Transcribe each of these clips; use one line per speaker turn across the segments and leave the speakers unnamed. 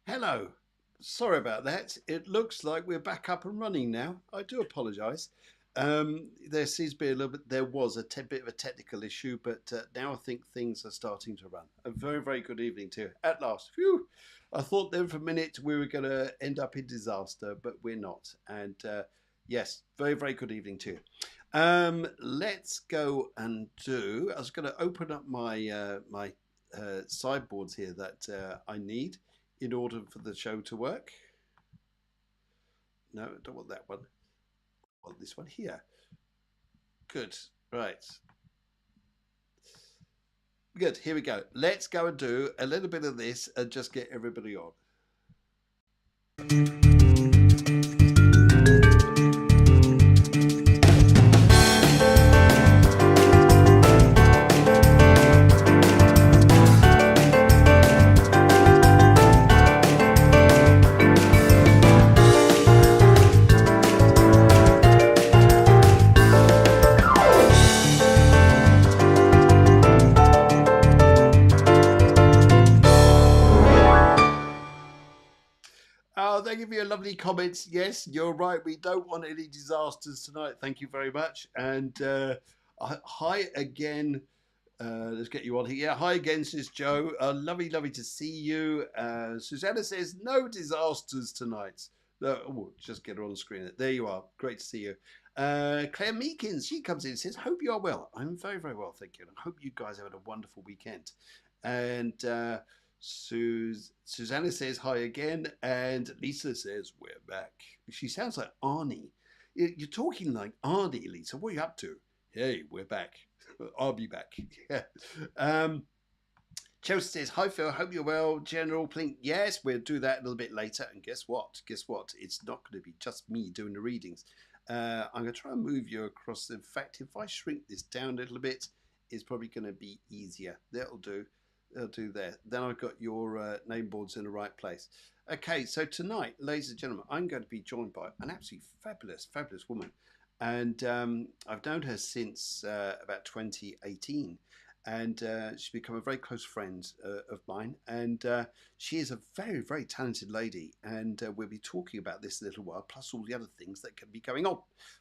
Hello. Sorry about that. It looks like we're back up and running now. I do apologise. There seems to be a little bit. There was a bit of a technical issue, but now I think things are starting to run. A very, very good evening to you. At last. Phew. I thought then for a minute we were going to end up in disaster, but we're not. And yes, very, very good evening to you. Let's go and do. I was going to open up my sideboards here that I need in order for the show to work. No, I don't want that one. I want this one here. Good. Right. Good. Here we go. Let's go and do a little bit of this and just get everybody on. Oh, they give you a lovely comments. Yes, you're right. We don't want any disasters tonight. Thank you very much. And hi again. Let's get you on here. Yeah, hi again, says Joe. Lovely, lovely to see you. Susanna says no disasters tonight. No, oh, just get her on the screen. There you are. Great to see you. Claire Meekins, she comes in and says, hope you are well. I'm very, very well, thank you. And I hope you guys have had a wonderful weekend. And Susanna says hi again, and Lisa says we're back. She sounds like Arnie. You're talking like Arnie, Lisa. What are you up to? Hey, we're back. I'll be back. Yeah. Chelsea says hi Phil. Hope you're well. General Plink. Yes, we'll do that a little bit later. And guess what? Guess what? It's not going to be just me doing the readings. I'm going to try and move you across. In fact, if I shrink this down a little bit, it's probably going to be easier. That'll do. I'll do there. Then I've got your name boards in the right place. Okay, so tonight, ladies and gentlemen, I'm going to be joined by an absolutely fabulous, fabulous woman. And I've known her since about 2018. And she's become a very close friend of mine. And she is a very, very talented lady. And we'll be talking about this in a little while, plus all the other things that can be going on.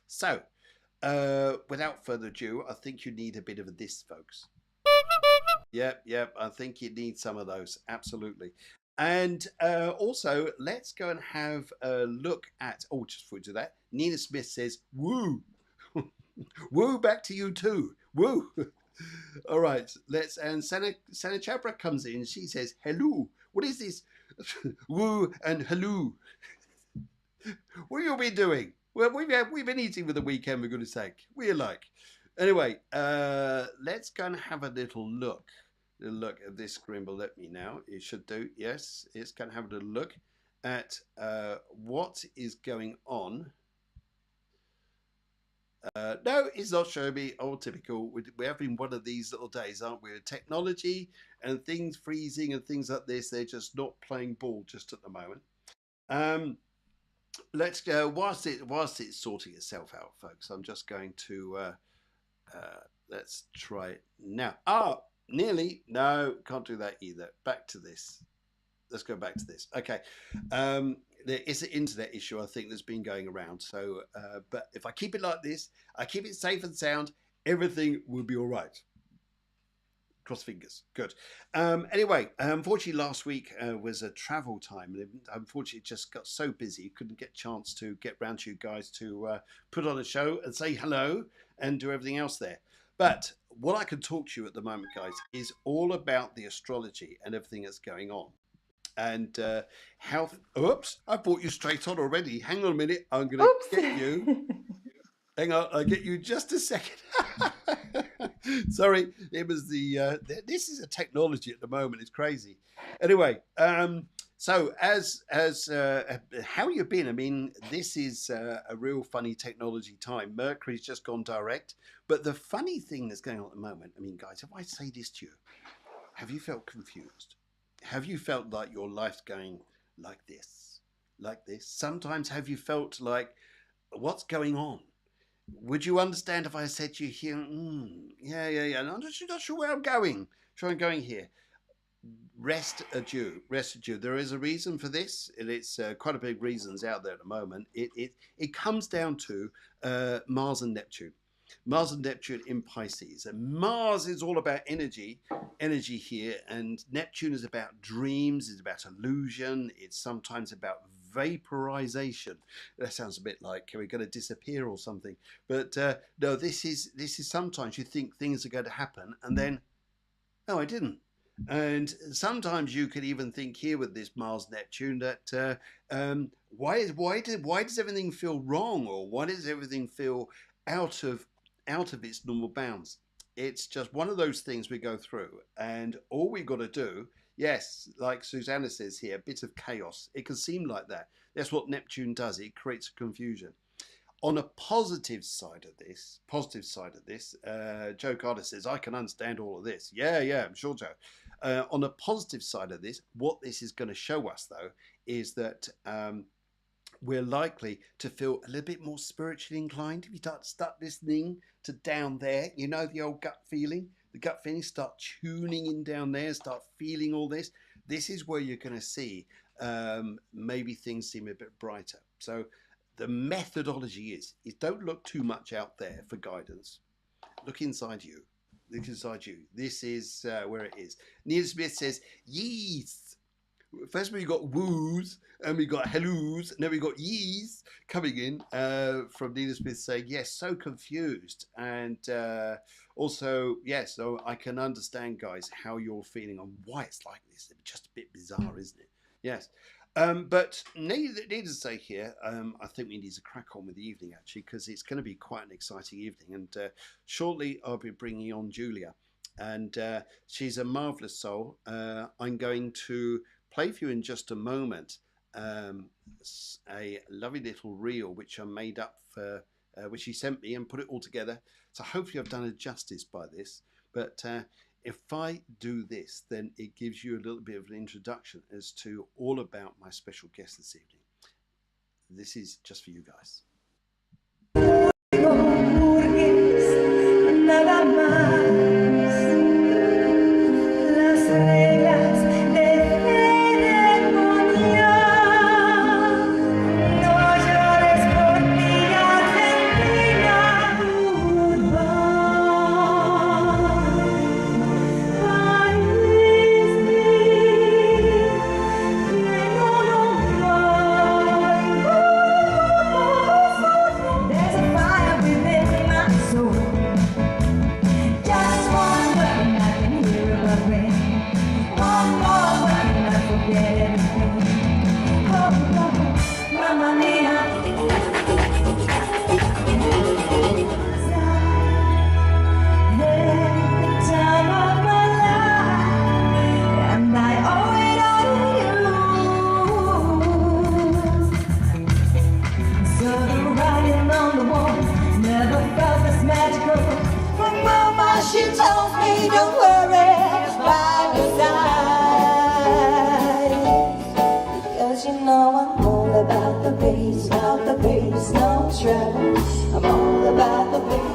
So, without further ado, I think you need a bit of this, folks. Yep. I think you need some of those. Absolutely. And also, let's go and have a look at. Oh, just before we do that, Nina Smith says, "Woo, woo, back to you too. Woo." All right, let's. And Sana Chhabra comes in. She says, "Hello. What is this? Woo and hello. What have you been doing? Well, we've been eating for the weekend. For goodness sake, we're like." Anyway, let's go and have a little look. A look at this screen will let me now. It should do. Yes, it's going to have a little look at what is going on. No, it's not showing me. Oh, typical. We're having one of these little days, aren't we? With technology and things freezing and things like this. They're just not playing ball just at the moment. Let's go. Whilst it's sorting itself out, folks, I'm just going to. Let's try it now. Oh, nearly. No, can't do that either. Back to this. Let's go back to this. Okay. There is an internet issue, I think, that's been going around. So, but if I keep it like this, I keep it safe and sound, everything will be all right. Cross fingers. Good. Anyway, unfortunately, last week was a travel time. Unfortunately, it just got so busy, couldn't get a chance to get round to you guys to put on a show and say hello and do everything else there. But what I can talk to you at the moment, guys, is all about the astrology and everything that's going on. And how... Oops, I brought you straight on already. Hang on a minute. I'm going to get you. Hang on, I'll get you just a second. Sorry, it was the... this is a technology at the moment. It's crazy. Anyway, so as how you been? I mean, this is a real funny technology time. Mercury's just gone direct. But the funny thing that's going on at the moment, I mean, guys, if I say this to you, have you felt confused? Have you felt like your life's going like this? Like this? Sometimes have you felt like, what's going on? Would you understand if I said to you here, yeah, I'm not sure where I'm going. Sure, I'm going here. Rest adieu, rest adieu. There is a reason for this, and it's quite a big reasons out there at the moment. It comes down to Mars and Neptune. Mars and Neptune in Pisces, and Mars is all about energy here, and Neptune is about dreams, it's about illusion, it's sometimes about vaporization. That sounds a bit like we're going to disappear or something, but no, this is sometimes you think things are going to happen, and then no, I didn't. And sometimes you could even think here with this Mars Neptune that why does everything feel wrong, or why does everything feel out of out of its normal bounds? It's just one of those things we go through, and all we got to do, yes, like Susanna says here, a bit of chaos. It can seem like that. That's what Neptune does. It creates confusion. On a positive side of this, Joe Carter says, I can understand all of this. Yeah, I'm sure, Joe. On a positive side of this, what this is going to show us, though, is that we're likely to feel a little bit more spiritually inclined. If you start listening to down there, you know, the old gut feeling, start tuning in down there, start feeling all this. This is where you're going to see maybe things seem a bit brighter. So the methodology is don't look too much out there for guidance. Look inside you. Look inside you. This is where it is. Neil Smith says, yees. First we got woos, and we got hellos, and then we got yees coming in from Nina Smith saying, yes, so confused. And also, yes, so I can understand, guys, how you're feeling and why it's like this. It's just a bit bizarre, isn't it? Yes. But needless to say here, I think we need to crack on with the evening, actually, because it's going to be quite an exciting evening. And shortly I'll be bringing on Julia. And she's a marvellous soul. I'm going to play for you in just a moment a lovely little reel which I made up for, which she sent me, and put it all together. So hopefully I've done it justice by this. But if I do this, then it gives you a little bit of an introduction as to all about my special guest this evening. This is just for you guys.
She told me don't worry by your side, 'cause you know I'm all about the bass, no trouble. I'm all about the bass.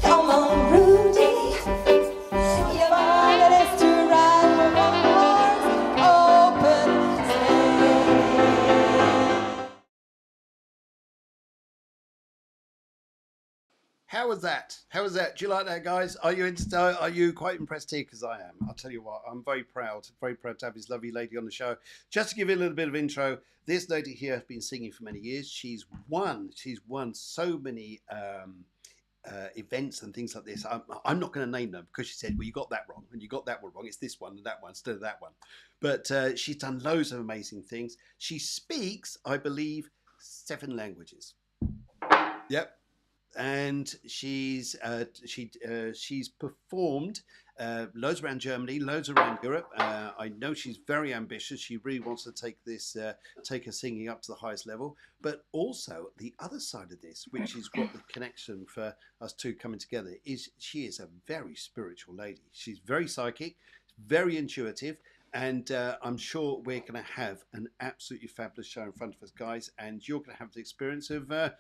Come on, Rudy. Your body is to ride open.
How was that? How was that? Do you like that, guys? Are you quite impressed here? Because I am. I'll tell you what, I'm very proud to have this lovely lady on the show. Just to give you a little bit of intro, this lady here has been singing for many years. She's won so many events and things like this. I'm not going to name them because she said, well, you got that wrong and you got that one wrong. It's this one and that one instead of that one. But she's done loads of amazing things. She speaks, I believe, 7 languages. Yep. And she's performed loads around Germany, loads around Europe. I know she's very ambitious. She really wants to take her singing up to the highest level. But also the other side of this, which is what the connection for us two coming together is, she is a very spiritual lady. She's very psychic, very intuitive, And I'm sure we're going to have an absolutely fabulous show in front of us, guys. And you're going to have the experience of a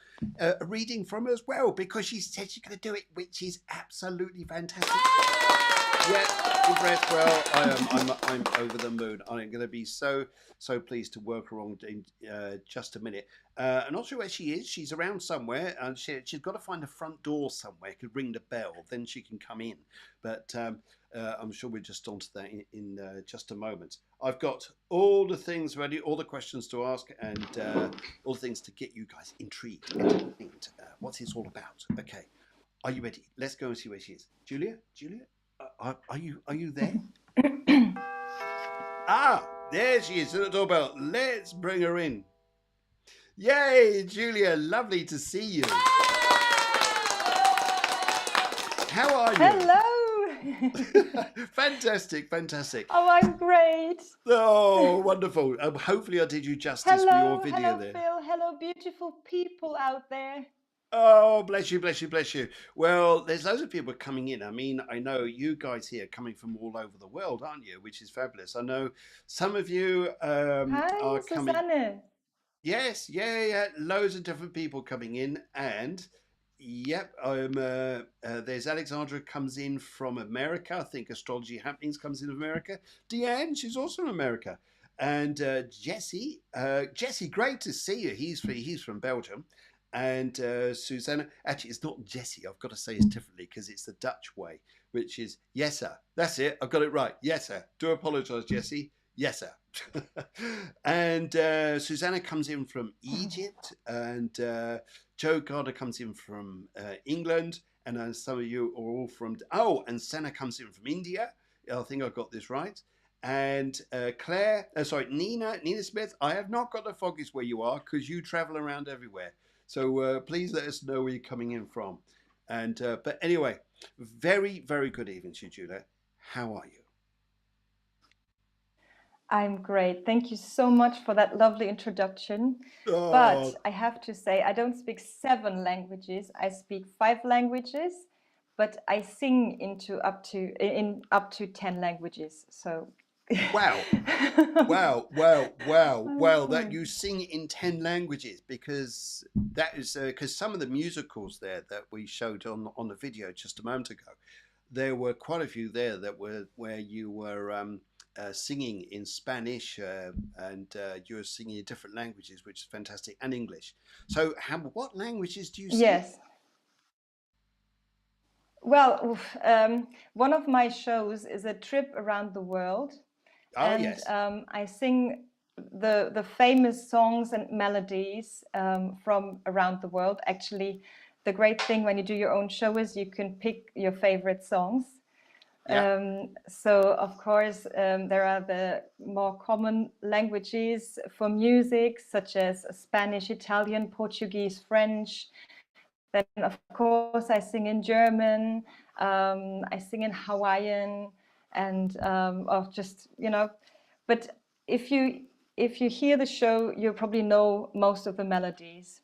reading from her as well, because she said she's going to do it, which is absolutely fantastic. Yeah, impressed. Well, I'm over the moon. I'm going to be so pleased to work her on in just a minute. I'm not sure where she is. She's around somewhere, and she's got to find the front door somewhere. Could ring the bell, then she can come in. But I'm sure we're just onto that in just a moment. I've got all the things ready, all the questions to ask, and all the things to get you guys intrigued. What's this all about? Okay, are you ready? Let's go and see where she is. Julia, are you there? Ah, there she is at the doorbell. Let's bring her in. Yay, Julia, lovely to see you. How are you?
Hello.
Fantastic, fantastic.
Oh, I'm great.
Oh, wonderful. Hopefully I did you justice for your video
hello,
there.
Phil. Hello, beautiful people out there.
Oh, bless you, bless you, bless you. Well, there's loads of people coming in. I mean, I know you guys here coming from all over the world, aren't you? Which is fabulous. I know some of you
Hi,
are coming.
Susanne.
Yes, yeah. Loads of different people coming in, and yep, there's Alexandra comes in from America. I think Astrology Happenings comes in America. Deanne, she's also in America, and Jesse, great to see you. He's from Belgium, and Susanna. Actually, it's not Jesse. I've got to say it differently because it's the Dutch way, which is yes sir. That's it. I've got it right. Yes sir. Do apologise, Jesse. Yes sir. And Susanna comes in from Egypt, and Joe Gardner comes in from England, and some of you are all from. Oh, and Senna comes in from India. I think I got this right. And Nina Smith. I have not got the foggiest where you are because you travel around everywhere. So please let us know where you're coming in from. And but anyway, very very good evening to you, Julia. How are you?
I'm great. Thank you so much for that lovely introduction.
Oh.
But I have to say, I don't speak 7 languages. I speak 5 languages, but I sing in up to 10 languages. So.
Wow. That you sing in 10 languages, because that is because some of the musicals there that we showed on the video just a moment ago, there were quite a few there that were where you were singing in Spanish, and you were singing in different languages, which is fantastic, and English. So what languages do you sing?
Yes. Well, one of my shows is a trip around the world.
Oh,
and
yes.
I sing the famous songs and melodies from around the world. Actually, the great thing when you do your own show is you can pick your favorite songs.
Yeah.
So, of course, there are the more common languages for music, such as Spanish, Italian, Portuguese, French. Then, of course, I sing in German, I sing in Hawaiian, and or just, But if you hear the show, you probably know most of the melodies.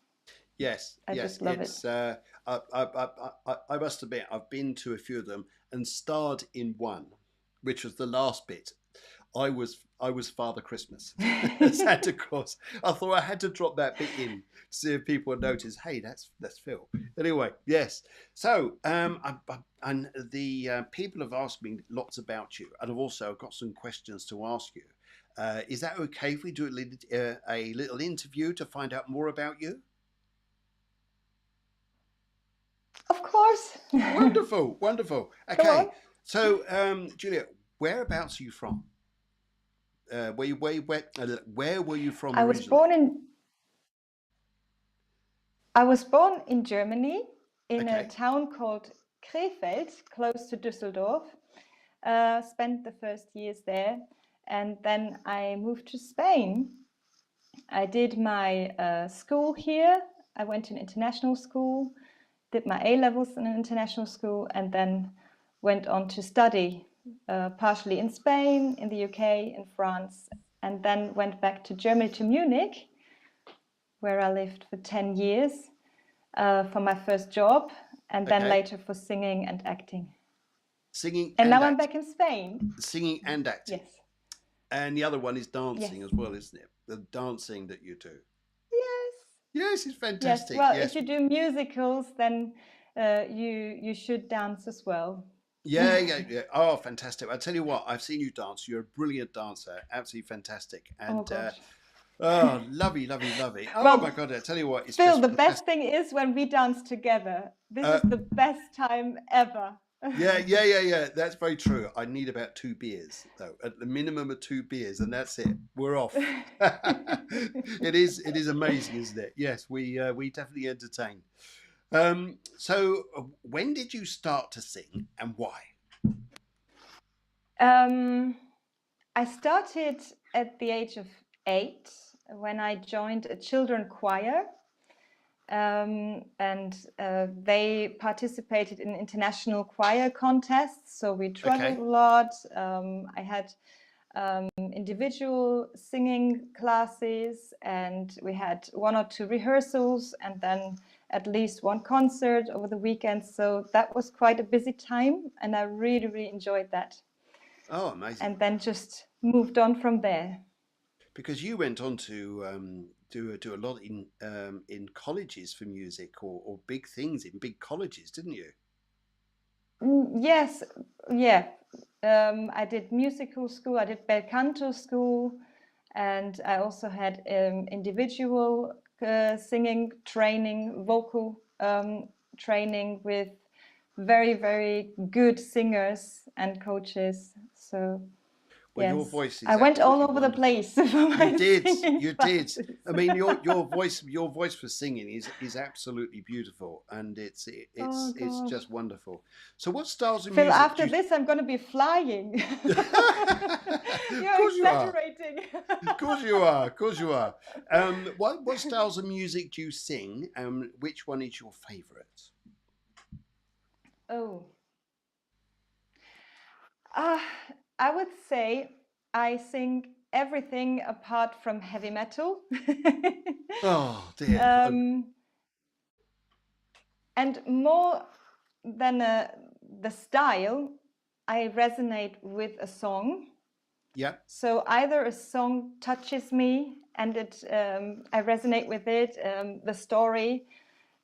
Yes,
I
yes,
just love
it's.
it.
I must admit, I've been to a few of them and starred in one, which was the last bit. I was Father Christmas, Santa Claus. I thought I had to drop that bit in to see if people would notice. Hey, that's Phil. Anyway, yes. So, and the people have asked me lots about you, and I've also got some questions to ask you. Is that okay if we do a little interview to find out more about you?
Of course.
Wonderful, wonderful. Okay, so Julia, whereabouts are you from? Where were you from originally?
I was born in Germany, in
Okay.
a town called Krefeld, close to Düsseldorf. Spent the first years there, and then I moved to Spain. I did my school here. I went to an international school, did my A-levels in an international school, and then went on to study, partially in Spain, in the UK, in France, and then went back to Germany, to Munich, where I lived for 10 years for my first job, and then later for singing and acting.
Singing
and now
acting.
I'm back in Spain.
Singing and acting.
Yes.
And the other one is
Yes.
dancing as well, isn't it? The dancing that you do.
Yes.
Yes, it's
Yes.
fantastic.
Well, if
Yes.
you do musicals, then you should dance as well.
Yeah, yeah, yeah. Oh, fantastic. I tell you what, I've seen you dance. You're a brilliant dancer. Absolutely fantastic.
Oh
And
gosh.
oh, lovely, lovely, lovely. Oh my
Well,
God, I tell you what, it's
Phil,
just
the
fantastic.
best thing is when we dance together. This
Uh,
is the best time ever.
yeah, yeah, yeah, yeah. That's very true. I need about 2 beers, though, at the minimum of 2 beers, and that's it. We're off. It is amazing, isn't it? Yes, we definitely entertain. So, when did you start to sing, and why?
Um, I started at the age of 8 when I joined a children choir. And they participated in international choir contests. So we traveled
Okay.
a lot. I had individual singing classes, and we had 1 or 2 rehearsals, and then at least 1 concert over the weekend. So that was quite a busy time, and I really, really enjoyed that.
Oh, amazing.
And then just moved on from there.
Because you went on to do a lot in colleges for music or big things in big colleges, didn't you?
Yes, yeah. I did musical school, I did bel canto school, and I also had individual singing training, vocal training with very, very good singers and coaches. So,
Well, your
yes,
voice
I
is
went all
absolutely
over the
wonderful.
place for
You
my
did,
singing
you did.
classes.
I mean, your voice for singing is absolutely beautiful, and
Oh
it's
gosh.
just wonderful. So, what styles of
Phil,
music do
after
you?
this, I'm going to be flying.
Of
You're
course you are.
exaggerating.
Of course you are. Of course you are. What styles of music do you sing? Which one is your favourite?
Oh, uh, I would say I sing everything apart from heavy metal.
Oh dear.
um, and more than the style, I resonate with a song.
Yeah.
So either a song touches me and I resonate with it, the story,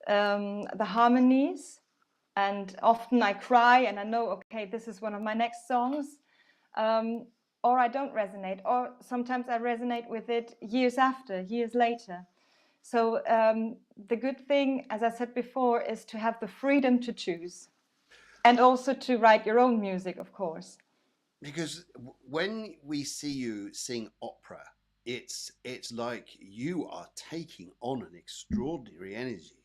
the harmonies, and often I cry and I know, okay, this is one of my next songs, um, or I don't resonate, or sometimes I resonate with it years after, years later. So the good thing, as I said before, is to have the freedom to choose and also to write your own music, of course.
Because when we see you sing opera, it's like you are taking on an extraordinary energy.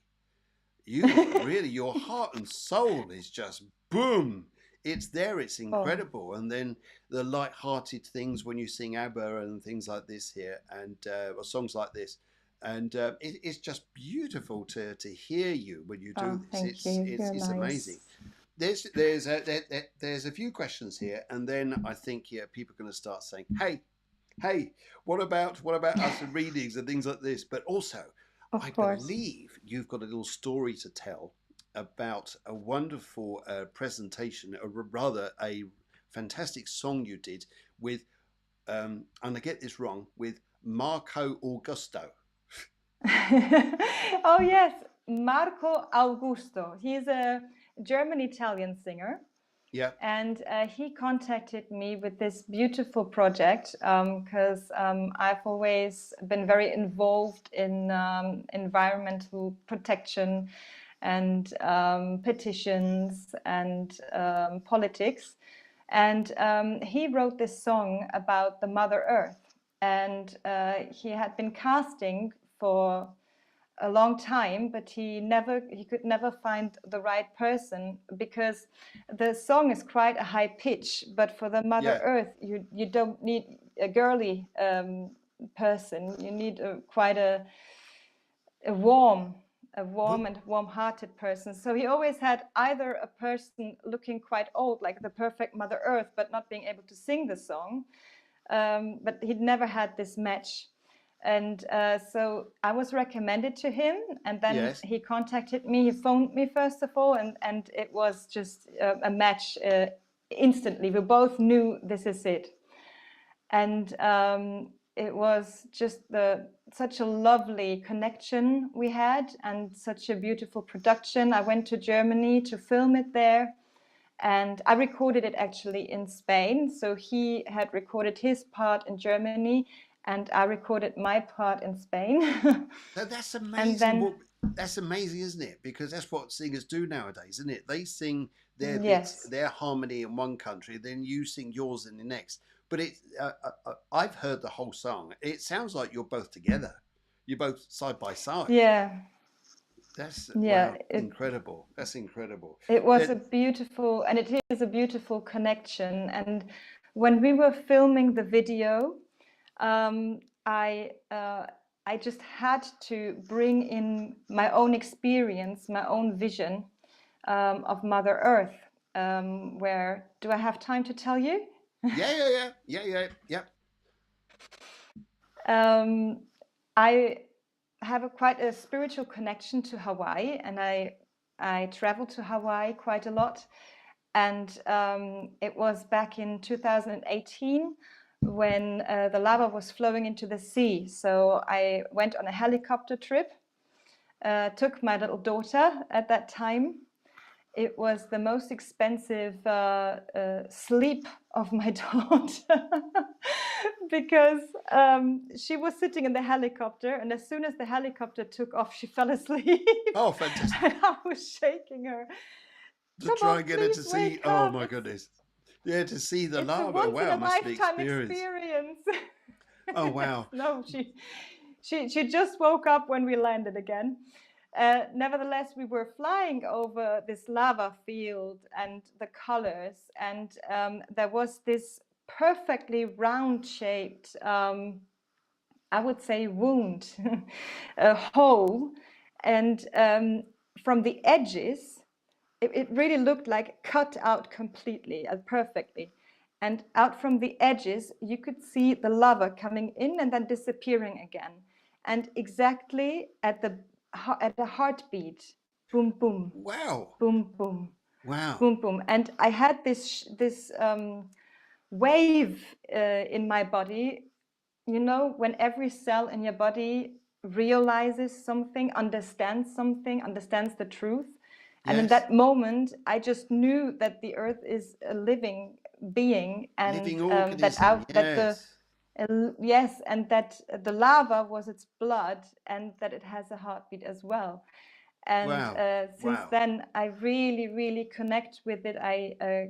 You are really, your heart and soul is just boom. It's there, it's
Oh,
incredible. And then the light-hearted things when you sing ABBA and things like this here, and or songs like this, and it's just beautiful to hear you when you do
oh,
this.
thank you. You're
It's amazing.
nice.
There's a few questions here, and then I think yeah, people are going to start saying, hey, what about us and readings and things like this? But also, I
Of course.
believe you've got a little story to tell about a wonderful presentation, or rather a fantastic song you did with, and I get this wrong, with Marco Augusto.
Oh, yes, Marco Augusto. He's a German Italian singer.
Yeah,
And he contacted me with this beautiful project because I've always been very involved in environmental protection and petitions and politics. And he wrote this song about the Mother Earth. And he had been casting for a long time, but he could never find the right person because the song is quite a high pitch, but for the Mother
yeah.
Earth you don't need a girly person. You need quite a warm
But
and warm-hearted person. So he always had either a person looking quite old, like the perfect Mother Earth, but not being able to sing the song. But he'd never had this match. And so I was recommended to him, and then
yes,
he contacted me. He phoned me first of all, and it was just a match instantly. We both knew this is it. and it was just such a lovely connection we had, and such a beautiful production. I went to Germany to film it there, and I recorded it actually in Spain. So he had recorded his part in Germany, and I recorded my part in Spain.
That's
And
amazing.
then,
What That's amazing, isn't it? Because that's what singers do nowadays, isn't it? They sing their bits,
yes,
their harmony in one country, then you sing yours in the next. But I've heard the whole song. It sounds like you're both together. You're both side by side.
yeah,
That's
yeah.
wow, incredible. That's incredible.
It was
That
a beautiful, and it is a beautiful connection. And when we were filming the video, um, I uh, I just had to bring in my own experience, my own vision of Mother Earth. Where do I have time to tell you?
yeah.
I have quite a spiritual connection to Hawaii, and I travel to Hawaii quite a lot. And it was back in 2018 when the lava was flowing into the sea. So I went on a helicopter trip, took my little daughter at that time. It was the most expensive sleep of my daughter because she was sitting in the helicopter, and as soon as the helicopter took off, she fell asleep.
Oh, fantastic.
And I was shaking her.
To
Come
try
on,
and get her to
please
see.
wake
Oh
up.
my goodness. Yeah, to see the
It's a
lava.
once in
Wow,
a
must be
lifetime
experience.
experience.
Oh wow.
No, she just woke up when we landed again. Nevertheless, we were flying over this lava field and the colors, and there was this perfectly round-shaped, I would say, wound, a hole, and from the edges, it really looked like cut out completely and perfectly. And out from the edges, you could see the lava coming in and then disappearing again. And exactly at the heartbeat, boom, boom,
Wow.
boom, boom,
Wow.
boom, boom. And I had this wave in my body. You know, when every cell in your body realizes something, understands the truth. And in
Yes.
that moment, I just knew that the earth is a living being, and
Living organism. Yes.
yes, and that the lava was its blood, and that it has a heartbeat as well. And
Wow.
since
Wow.
then, I really, really connect with it. I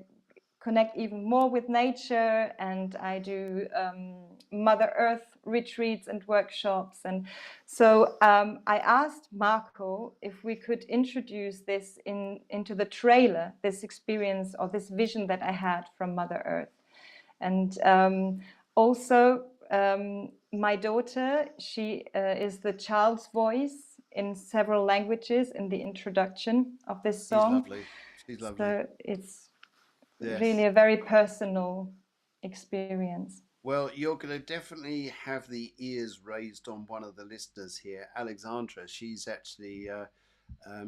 connect even more with nature, and I do Mother Earth retreats and workshops. And so I asked Marco if we could introduce this into the trailer, this experience or this vision that I had from Mother Earth. And also, my daughter, she is the child's voice in several languages in the introduction of this
She's
song.
lovely. She's lovely.
So it's really
Yes.
a very personal experience.
Well, you're going to definitely have the ears raised on one of the listeners here, Alexandra. She's actually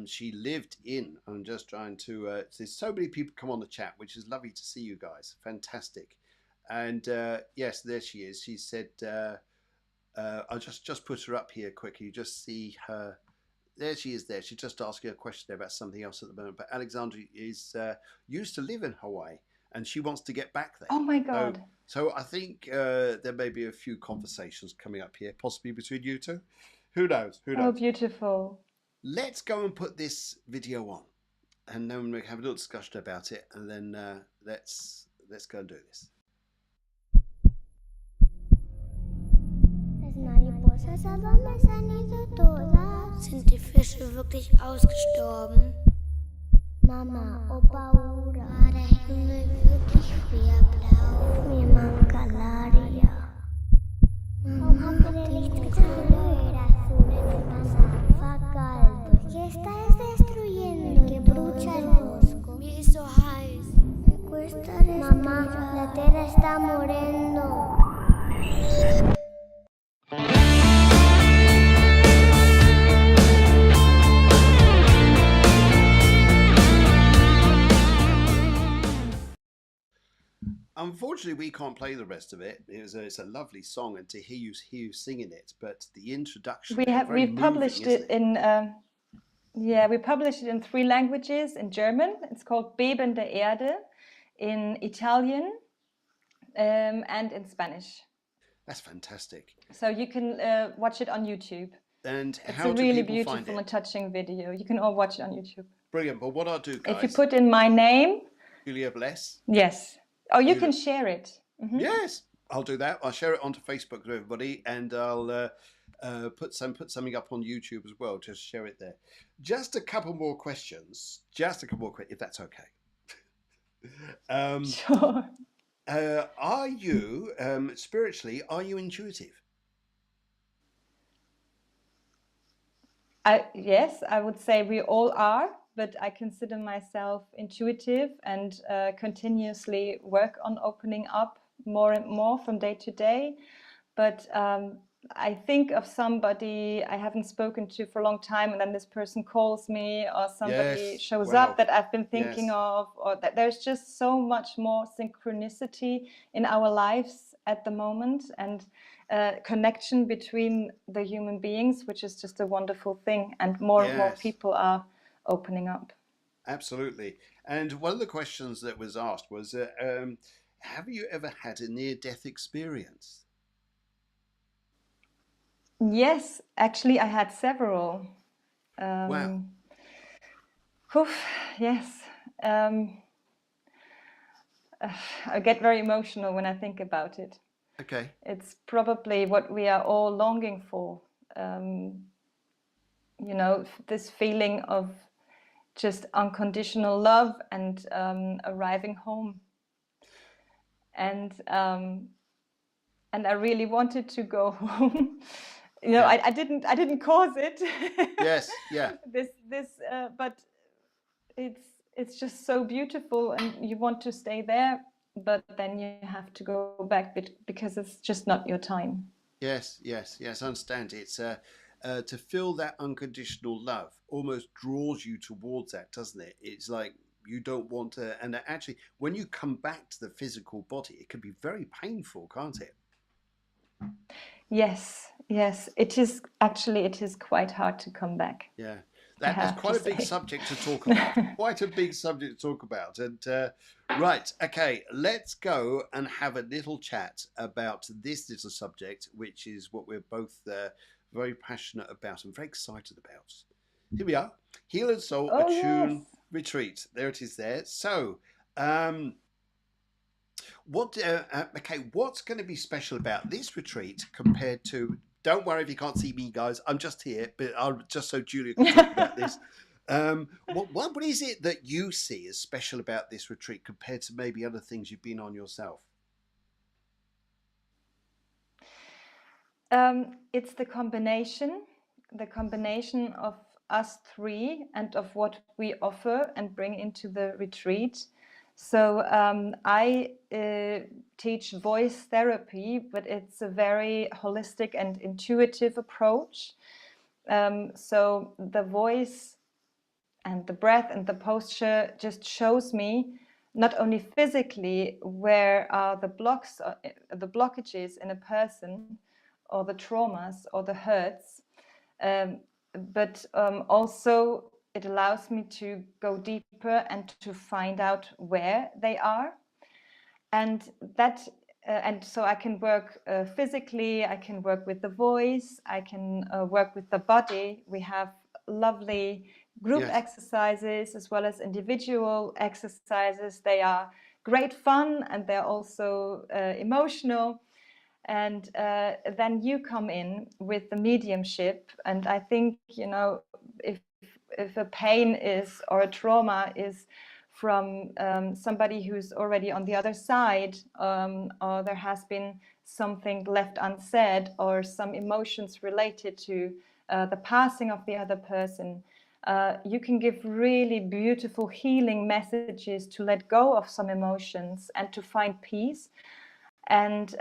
she lived in. I'm just trying to. There's so many people come on the chat, which is lovely to see you guys. Fantastic. And yes, there she is. She said, "I'll just put her up here quickly. You just see her. There she is. There. She just asked you a question about something else at the moment. But Alexandra is used to live in Hawaii, and she wants to get back there.
Oh my God.
So I think there may be a few conversations coming up here, possibly between you two. Who knows? Who knows?
Oh, beautiful.
Let's go and put this video on, and then we can have a little discussion about it, and then let's go and do this.
Las Mariposas, ¿a dónde se han ido todas?
Sind die Fische wirklich ausgestorben?
Mama, Opa Ura,
War der Himmel wirklich früher blau?
mi Mancalaria.
Warum habt ihr denn nicht Color azul en el pasado?
Facaldo,
¿Qué estás destruyendo?
que brucha el bosco.
Mir ist so heiß.
Me cuesta respirar. Mamá, la tierra está muriendo.
unfortunately, we can't play the rest of it. It's a lovely song, and to hear you singing it, but the introduction there, very
We've
moving,
published
isn't
it
it?
in we published it in 3 languages. In German, it's called Bebende Erde, in Italian, and in Spanish.
That's fantastic.
So you can watch it on YouTube.
And
It's
how
a
do
really
people find
beautiful
it?
and touching video. You can all watch it on YouTube.
Brilliant. But what I'll do,
If you
guys,
put in my name,
Julia Bless.
yes. Oh, you
Julia,
can share it.
yes, I'll do that. I'll share it onto Facebook to everybody, and I'll put something up on YouTube as well. Just share it there. Just a couple more questions. Just a couple more questions, if that's okay.
Sure.
Are you spiritually? Are you intuitive?
Yes, I would say we all are, but I consider myself intuitive and continuously work on opening up more and more from day to day. But I think of somebody I haven't spoken to for a long time, and then this person calls me, or somebody
Yes.
shows up
Wow.
that I've been thinking
Yes.
of, or that there's just so much more synchronicity in our lives at the moment, and connection between the human beings, which is just a wonderful thing. And more
Yes.
people are opening up.
Absolutely. And one of the questions that was asked was, have you ever had a near-death experience?
Yes, actually, I had several.
Wow.
Oof, yes. I get very emotional when I think about it.
Okay.
It's probably what we are all longing for. You know, this feeling of just unconditional love and arriving home. And I really wanted to go home. You know,
Yeah.
I didn't cause it.
Yes. Yeah.
But it's just so beautiful, and you want to stay there, but then you have to go back because it's just not your time.
Yes. Yes. Yes. I understand. It's to feel that unconditional love almost draws you towards that, doesn't it? It's like you don't want to, and actually, when you come back to the physical body, it can be very painful, can't it?
Yes, it is actually, it is quite hard to come back,
Yeah,
I
that's
have to
quite a big
say.
subject to talk about. Quite a big subject to talk about. And right, okay, let's go and have a little chat about this little subject, which is what we're both very passionate about and very excited about. Here we are, Heal and Soul
Oh yes.
Attune Retreat. There it is. There. So, um, okay, what's going to be special about this retreat compared to? Don't worry if you can't see me, guys. I'm just here, but I'll just so Julia can talk about this. What is it that you see as special about this retreat compared to maybe other things you've been on yourself?
It's the combination of us three and of what we offer and bring into the retreat. So I teach voice therapy, but it's a very holistic and intuitive approach. So the voice and the breath and the posture just shows me not only physically where are the blockages in a person, or the traumas or the hurts, but also it allows me to go deeper and to find out where they are. And that and so I can work physically, I can work with the voice, I can work with the body. We have lovely group
Yes.
exercises as well as individual exercises. They are great fun, and they're also emotional. And then you come in with the mediumship, and I think, you know, if a pain is, or a trauma is from somebody who's already on the other side, or there has been something left unsaid, or some emotions related to the passing of the other person, you can give really beautiful healing messages to let go of some emotions and to find peace. And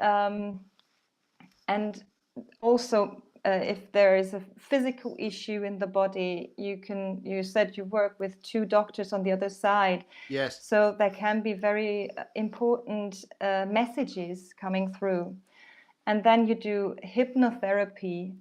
also if there is a physical issue in the body, you said you work with 2 doctors on the other side.
Yes.
So there can be very important messages coming through. And then you do hypnotherapy,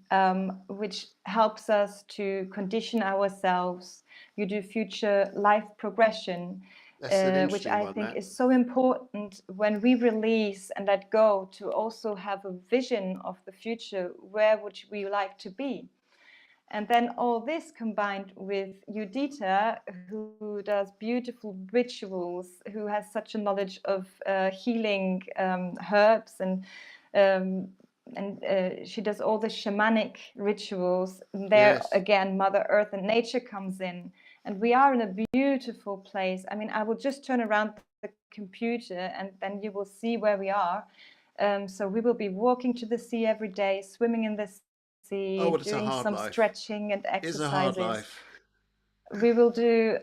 which helps us to condition ourselves. You do future life progression,
That's an
which
interesting
I
one,
think
that.
is so important when we release and let go, to also have a vision of the future. Where would we like to be? And then all this combined with Judita, who does beautiful rituals, who has such a knowledge of healing herbs, um, she does all the shamanic rituals. There
Yes.
again, Mother Earth and nature comes in, and we are in a beautiful place. I mean, I will just turn around the computer, and then you will see where we are. So we will be walking to the sea every day, swimming in the
Oh,
sea,
well, it's a
doing
hard
some
life.
stretching and
It's a hard
exercises.
life.
We will do,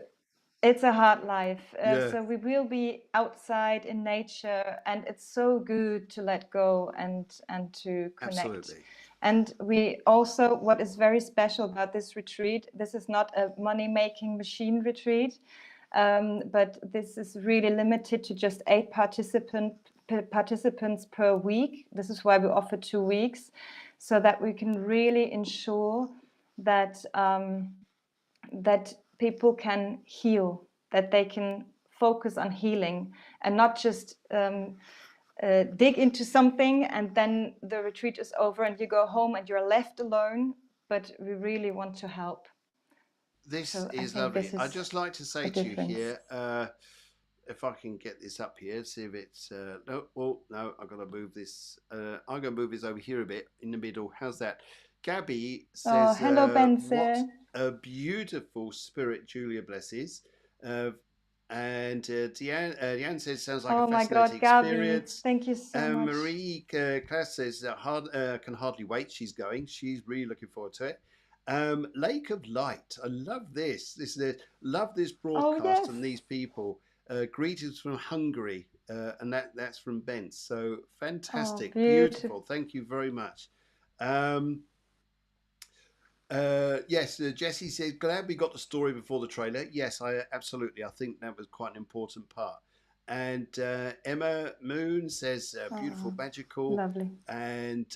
it's a hard life.
Yeah,
So we will be outside in nature, and it's so good to let go and to connect.
absolutely.
And we also, what is very special about this retreat, this is not a money-making machine retreat, but this is really limited to just 8 participants per week. This is why we offer 2 weeks, so that we can really ensure that that people can heal, that they can focus on healing and not just dig into something and then the retreat is over and you go home and you're left alone. But we really want to help.
This
So I
is
think
lovely.
this
I'd
is
just like to
a
say to you
difference.
here, if I can get this up here, see if it's no. Well, no, I've got to move this. I'm going to move this over here a bit in the middle. How's that? Gabby
Oh,
says,
hello,
"What
Benze.
a beautiful spirit Julia blesses." Uh, and Deanne says, "Sounds like a
Oh my
fascinating
God, Gabi,
experience."
thank you so much.
Marie Class says, "Can hardly wait. She's going. She's really looking forward to it." Lake of Light. I love this. Love this
Oh
broadcast
yes.
and these people. Greetings from Hungary, and that's from Bent. So
Oh,
fantastic,
beautiful.
beautiful. Thank you very much. Um, yes, Jesse says, glad we got the story before the trailer. Yes, I absolutely. I think that was quite an important part. And Emma Moon says, beautiful,
Oh,
magical.
lovely.
And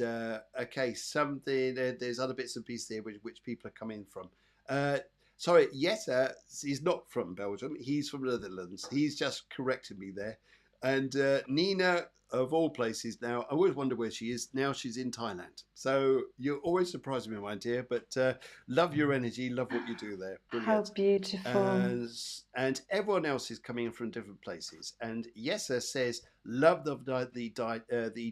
okay, something, there's other bits and pieces here which people are coming from. Uh, sorry, Jetta is not from Belgium. He's from the Netherlands. He's just corrected me there. And Nina, of all places now, I always wonder where she is. Now she's in Thailand. So you always surprise me, my dear. But love your energy, love what you do there.
How
Brilliant.
beautiful.
And everyone else is coming in from different places. And Yessa says, love the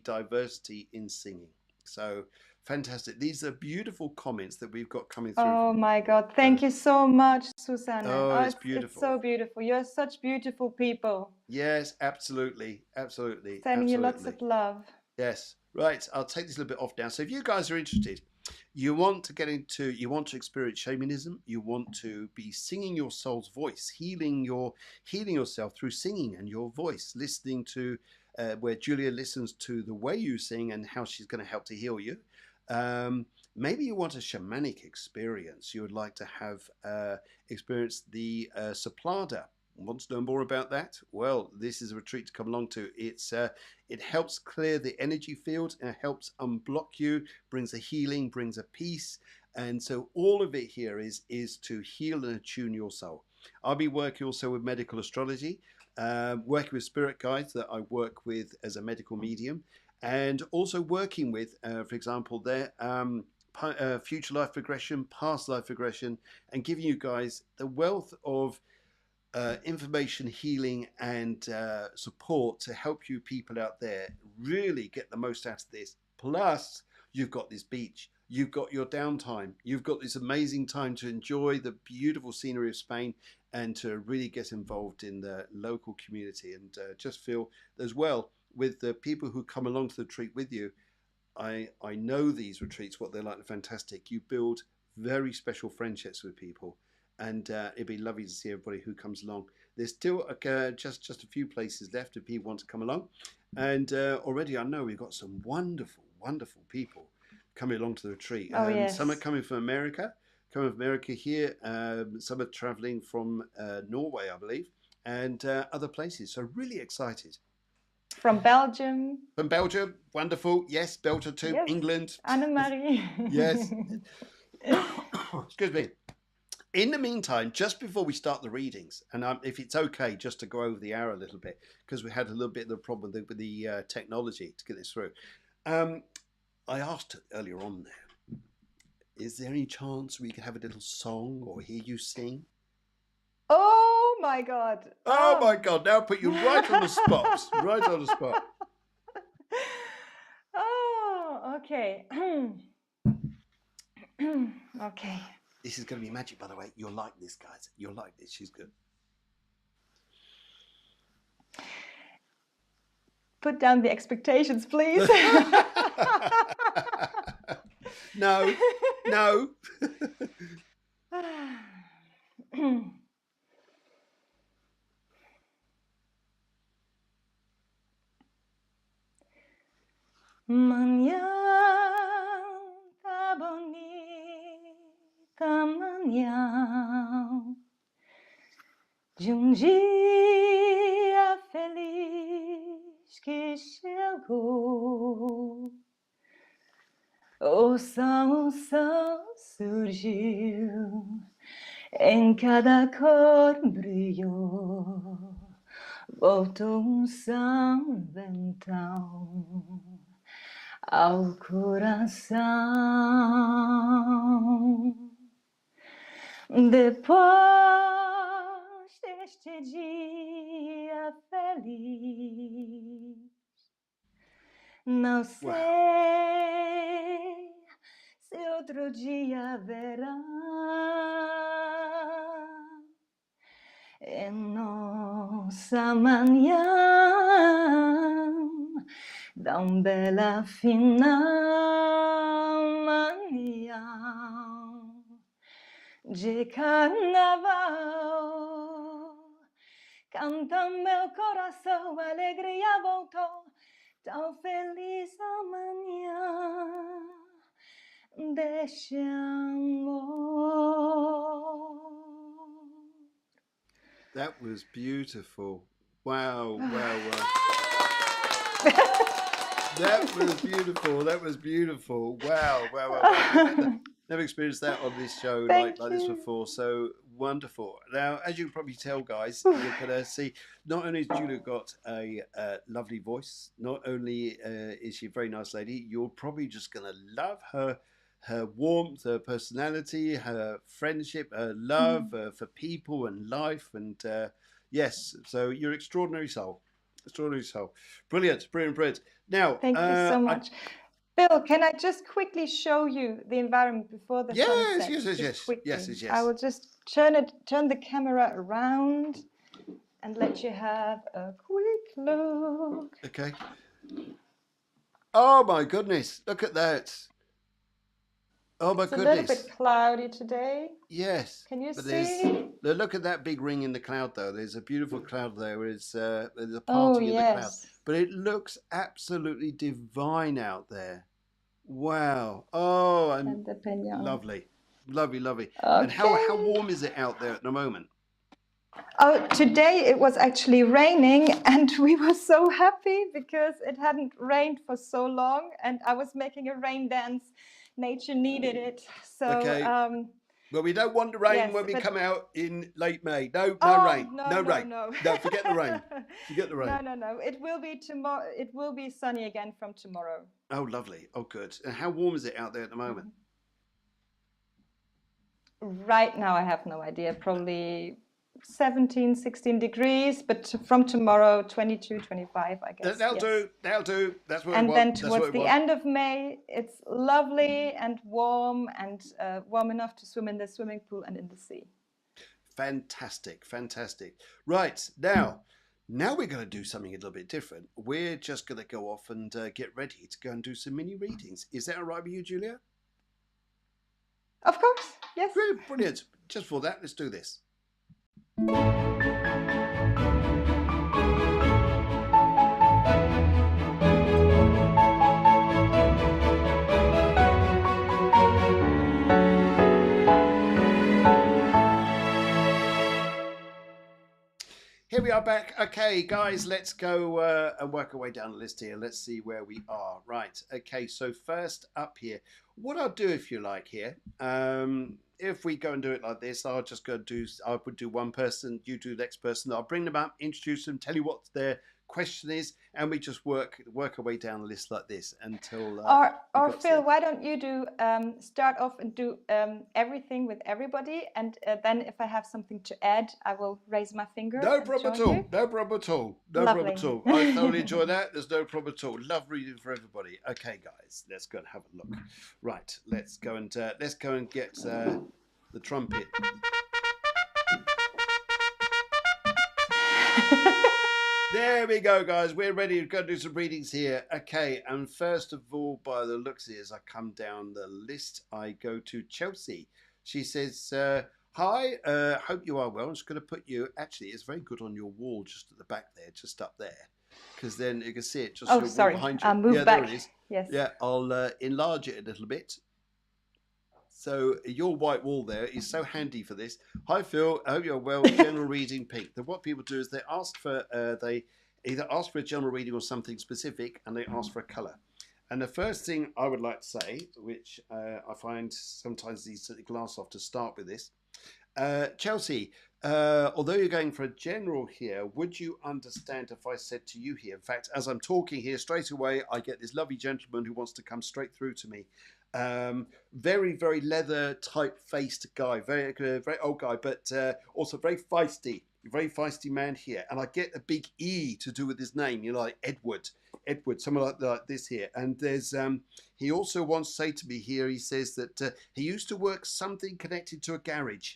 diversity in singing. So fantastic. These are beautiful comments that we've got coming through
Oh
from
my
people.
God, thank you so much, Susanne.
Oh,
Oh,
it's
it's so
beautiful.
beautiful. You're such beautiful people.
Yes, absolutely. Absolutely.
Sending you lots
Absolutely.
of love.
Yes. Right. I'll take this a little bit off now. So if you guys are interested, you want to get into, you want to experience shamanism, you want to be singing your soul's voice, healing yourself through singing and your voice, listening to where Julia listens to the way you sing and how she's going to help to heal you. Maybe you want a shamanic experience. You would like to have experienced the Saplada. Want to know more about that? Well, this is a retreat to come along to. It helps clear the energy field and helps unblock you, brings a healing, brings a peace. And so all of it here is to heal and attune your soul. I'll be working also with medical astrology, working with spirit guides that I work with as a medical medium, and also working with, for example, their future life regression, past life regression, and giving you guys the wealth of information, healing, and support to help you people out there really get the most out of this. Plus, you've got this beach, you've got your downtime, you've got this amazing time to enjoy the beautiful scenery of Spain and to really get involved in the local community and just feel as well with the people who come along to the retreat with you. I know these retreats, what they're like, fantastic. You build very special friendships with people, and it'd be lovely to see everybody who comes along. There's still just a few places left if people want to come along, and already I know we've got some wonderful, wonderful people coming along to the retreat.
Oh, yes.
Some are coming from America, here. Some are traveling from Norway, I believe, and other places. So really excited.
From Belgium.
From Belgium, wonderful. Yes, Belgium too.
Yes.
England.
Annemarie.
Yes. Excuse me. In the meantime, just before we start the readings, and if it's okay, just to go over the hour a little bit, because we had a little bit of the problem with the technology to get this through. I asked earlier on there, is there any chance we could have a little song or hear you sing?
Oh my God.
Oh my God, now put you right on the spot. Right on the spot.
Oh, okay. Okay.
This is going to be magic, by the way. You'll like this, guys. You'll like this. She's good.
Put down the expectations, please.
No.
Manhã tá bonita, manhã de dia feliz que chegou. O sol surgiu, em cada cor brilhou, voltou São Bentão ao coração. Depois deste dia feliz, não sei se outro dia haverá. Em nossa manhã tão bela final, manhã de carnaval, canta meu coração, a alegria voltou, tão feliz amanhã deste amor.
That was beautiful. Wow. That was beautiful. Wow. Never experienced that on this show like this before. So wonderful. Now, as you can probably tell, guys, you're going to see, not only has Julia got a lovely voice, not only is she a very nice lady, you're probably just going to love her warmth, her personality, her friendship, her love for people and life. And yes, so you're an extraordinary soul. Brilliant. Now,
thank you so much. Bill, can I just quickly show you the environment before the sunset?
Yes.
I will just turn the camera around and let you have a quick look.
Okay. Oh my goodness, look at that. Oh my goodness.
It's a little bit cloudy today.
Yes.
Can you see?
Look at that big ring in the cloud, though. There's a beautiful cloud there. There's a parting in the cloud. But it looks absolutely divine out there. Wow. Oh, and lovely. Okay. And how warm is it out there at the moment?
Oh, today it was actually raining, and we were so happy because it hadn't rained for so long, and I was making a rain dance. Nature needed it. So,
okay. Well, we don't want the rain when we come out in late May. No rain. No rain. No, forget the rain.
No. It will be tomorrow. It will be sunny again from tomorrow.
Oh, lovely. Oh, good. And how warm is it out there at the moment?
Right now, I have no idea. Probably 17, 16 degrees, but from tomorrow, 22, 25, I guess.
That'll do. That's what
and then towards the end of May, it's lovely and warm enough to swim in the swimming pool and in the sea.
Fantastic. Right, now we're going to do something a little bit different. We're just going to go off and get ready to go and do some mini readings. Is that all right with you, Julia?
Of course, yes.
Brilliant. Just for that, let's do this. Here we are back. Okay, guys, let's go and work our way down the list here. Let's see where we are. Right. Okay, so first up here, what I'll do if you like here, if we go and do it like this, I'll just go do, I would do one person, you do the next person. I'll bring them up, introduce them, tell you what their question is, and we just work our way down the list like this until.
Or Phil, why don't you do start off and do everything with everybody, and then if I have something to add, I will raise my finger.
No problem at all. No problem at all. No problem at all. I thoroughly enjoy that. There's no problem at all. Love reading for everybody. Okay, guys, let's go and have a look. Right, let's go and get the trumpet. There we go, guys. We're ready to go do some readings here. Okay, and first of all, by the looks of it, as I come down the list, I go to Chelsea. She says, hi, hope you are well. I'm just going to put you, actually, it's very good on your wall just at the back there, just up there. Because then you can see it just behind you.
Move back.
There it is.
Yes.
Yeah, I'll enlarge it a little bit. So your white wall there is so handy for this. Hi Phil, I hope you're well. General reading pink. Then what people do is they ask for they either ask for a general reading or something specific, and they ask for a colour. And the first thing I would like to say, which I find sometimes needs to take the glass off to start with this, Chelsea. Although you're going for a general here, would you understand if I said to you here? In fact, as I'm talking here, straight away I get this lovely gentleman who wants to come straight through to me. Very, very leather type faced guy, very old guy, but also very feisty man here. And I get a big E to do with his name, you know, like Edward, someone like this here. And there's, he also wants to say to me here, he says that he used to work something connected to a garage.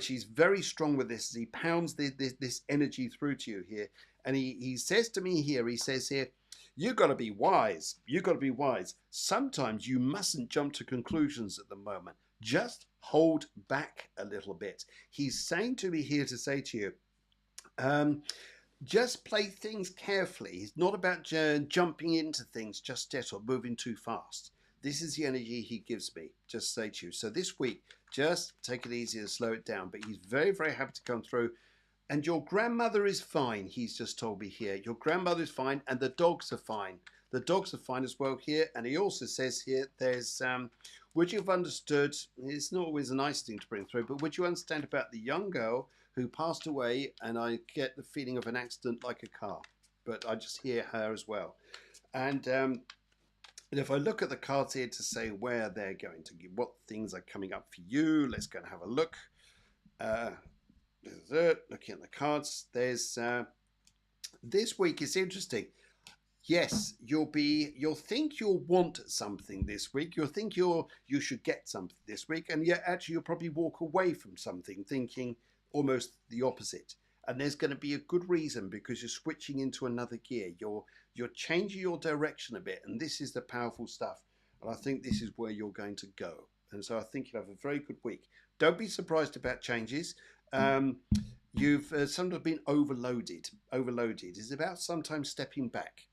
He's very strong with this. He pounds this energy through to you here. And he says to me here, he says here, you've got to be wise. You've got to be wise. Sometimes you mustn't jump to conclusions at the moment. Just hold back a little bit. He's saying to me here to say to you, just play things carefully. It's not about jumping into things just yet or moving too fast. This is the energy he gives me, just say to you. So this week, just take it easy and slow it down. But he's very, very happy to come through. And your grandmother is fine, he's just told me here. Your grandmother is fine, and the dogs are fine. The dogs are fine as well here. And he also says here, there's, would you have understood, it's not always a nice thing to bring through, but would you understand about the young girl who passed away, and I get the feeling of an accident like a car. But I just hear her as well. And if I look at the cards here to say where they're going to give, what things are coming up for you, let's go and have a look. Looking at the cards, there's this week is interesting. Yes, you'll think you'll want something this week. You'll think you should get something this week, and yet actually you'll probably walk away from something thinking almost the opposite. And there's going to be a good reason, because you're switching into another gear. You're changing your direction a bit, and this is the powerful stuff. And I think this is where you're going to go. And so I think you'll have a very good week. Don't be surprised about changes. You've sometimes been overloaded. It's about sometimes stepping back.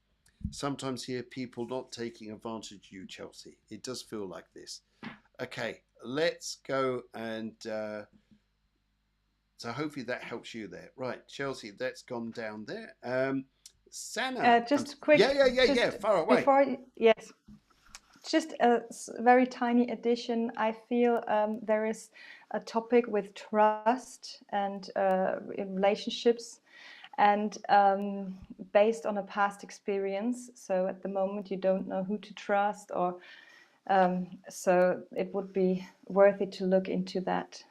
Sometimes hear people not taking advantage of you, Chelsea. It does feel like this. Okay, let's go and so hopefully that helps you there. Right, Chelsea, that's gone down there. Sana.
Just quick.
Yeah. Far away.
Yes. Just a very tiny addition. I feel there is a topic with trust and in relationships, and based on a past experience. So at the moment you don't know who to trust, or so it would be worth it to look into that.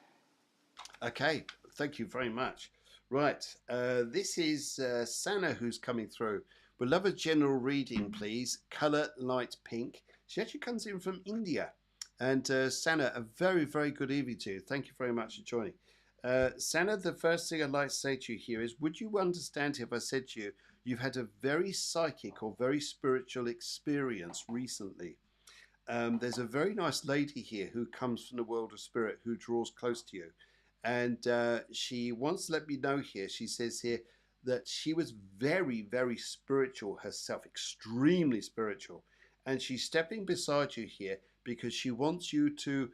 Okay, thank you very much. Right, this is Sana who's coming through. We'd love a general reading, please. Colour light pink. She actually comes in from India. And Sana, a very, very good evening to you. Thank you very much for joining. Sana, the first thing I'd like to say to you here is, would you understand if I said to you, you've had a very psychic or very spiritual experience recently? There's a very nice lady here who comes from the world of spirit who draws close to you. And she wants to let me know here, she says here, that she was very, very spiritual herself, extremely spiritual. And she's stepping beside you here because she wants you to,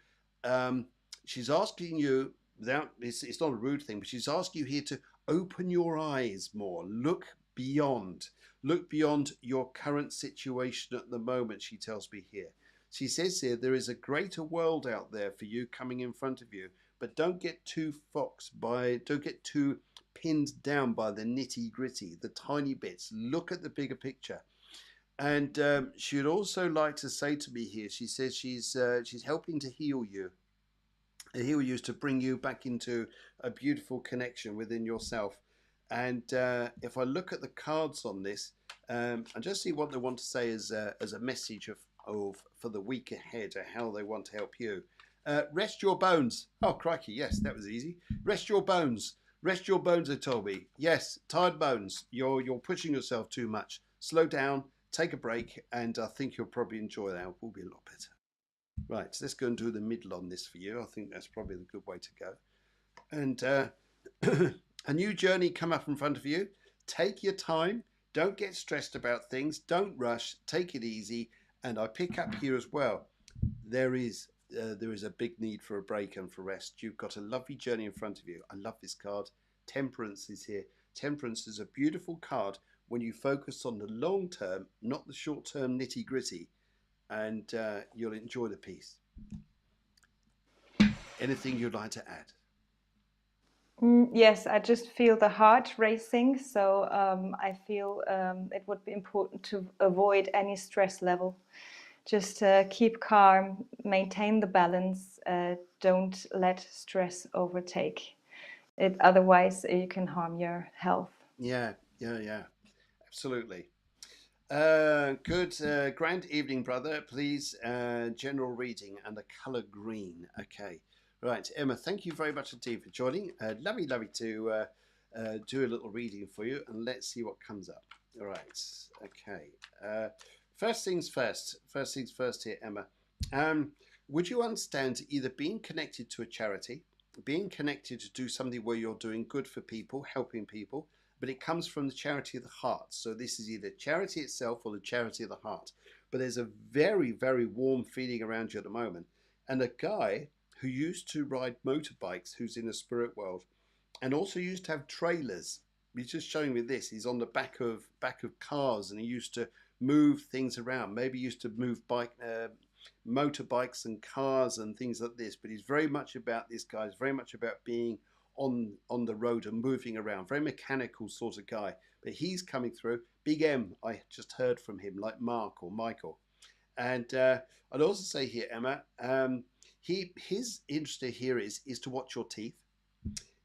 she's asking you without, it's not a rude thing, but she's asking you here to open your eyes more, beyond, look beyond your current situation at the moment. She tells me here. She says here there is a greater world out there for you coming in front of you, but don't get too don't get too pinned down by the nitty gritty, the tiny bits. Look at the bigger picture. And she would also like to say to me here, she says she's helping to heal you. Heal you is to bring you back into a beautiful connection within yourself. And if I look at the cards on this, and just see what they want to say as a message of for the week ahead, or how they want to help you. Rest your bones. Oh crikey, yes, that was easy. Rest your bones. Rest your bones, they told me. Yes, tired bones. You're pushing yourself too much. Slow down. Take a break, and I think you'll probably enjoy that. It will be a lot better. Right, so let's go and do the middle on this for you. I think that's probably the good way to go. And a new journey come up in front of you. Take your time. Don't get stressed about things. Don't rush. Take it easy. And I pick up here as well. There is a big need for a break and for rest. You've got a lovely journey in front of you. I love this card. Temperance is here. Temperance is a beautiful card when you focus on the long term, not the short term nitty gritty, and you'll enjoy the piece. Anything you'd like to add?
Yes, I just feel the heart racing, so I feel it would be important to avoid any stress level. Just keep calm, maintain the balance, don't let stress overtake it, otherwise you can harm your health.
Yeah, absolutely. Good. Grand evening, brother. Please, general reading and the colour green. Okay. Right, Emma, thank you very much indeed for joining. Lovely to do a little reading for you, and let's see what comes up. All right. Okay. First things first. First things first here, Emma. Would you understand either being connected to a charity, being connected to do something where you're doing good for people, helping people, but it comes from the charity of the heart. So this is either charity itself or the charity of the heart. But there's a very, very warm feeling around you at the moment. And a guy who used to ride motorbikes, who's in the spirit world, and also used to have trailers. He's just showing me this. He's on the back of cars, and he used to move things around. Maybe used to move motorbikes and cars and things like this. But he's very much about this guy. He's very much about being on the road and moving around. Very mechanical sort of guy. But he's coming through. Big M, I just heard from him, like Mark or Michael. And I'd also say here, Emma, his interest here is to watch your teeth.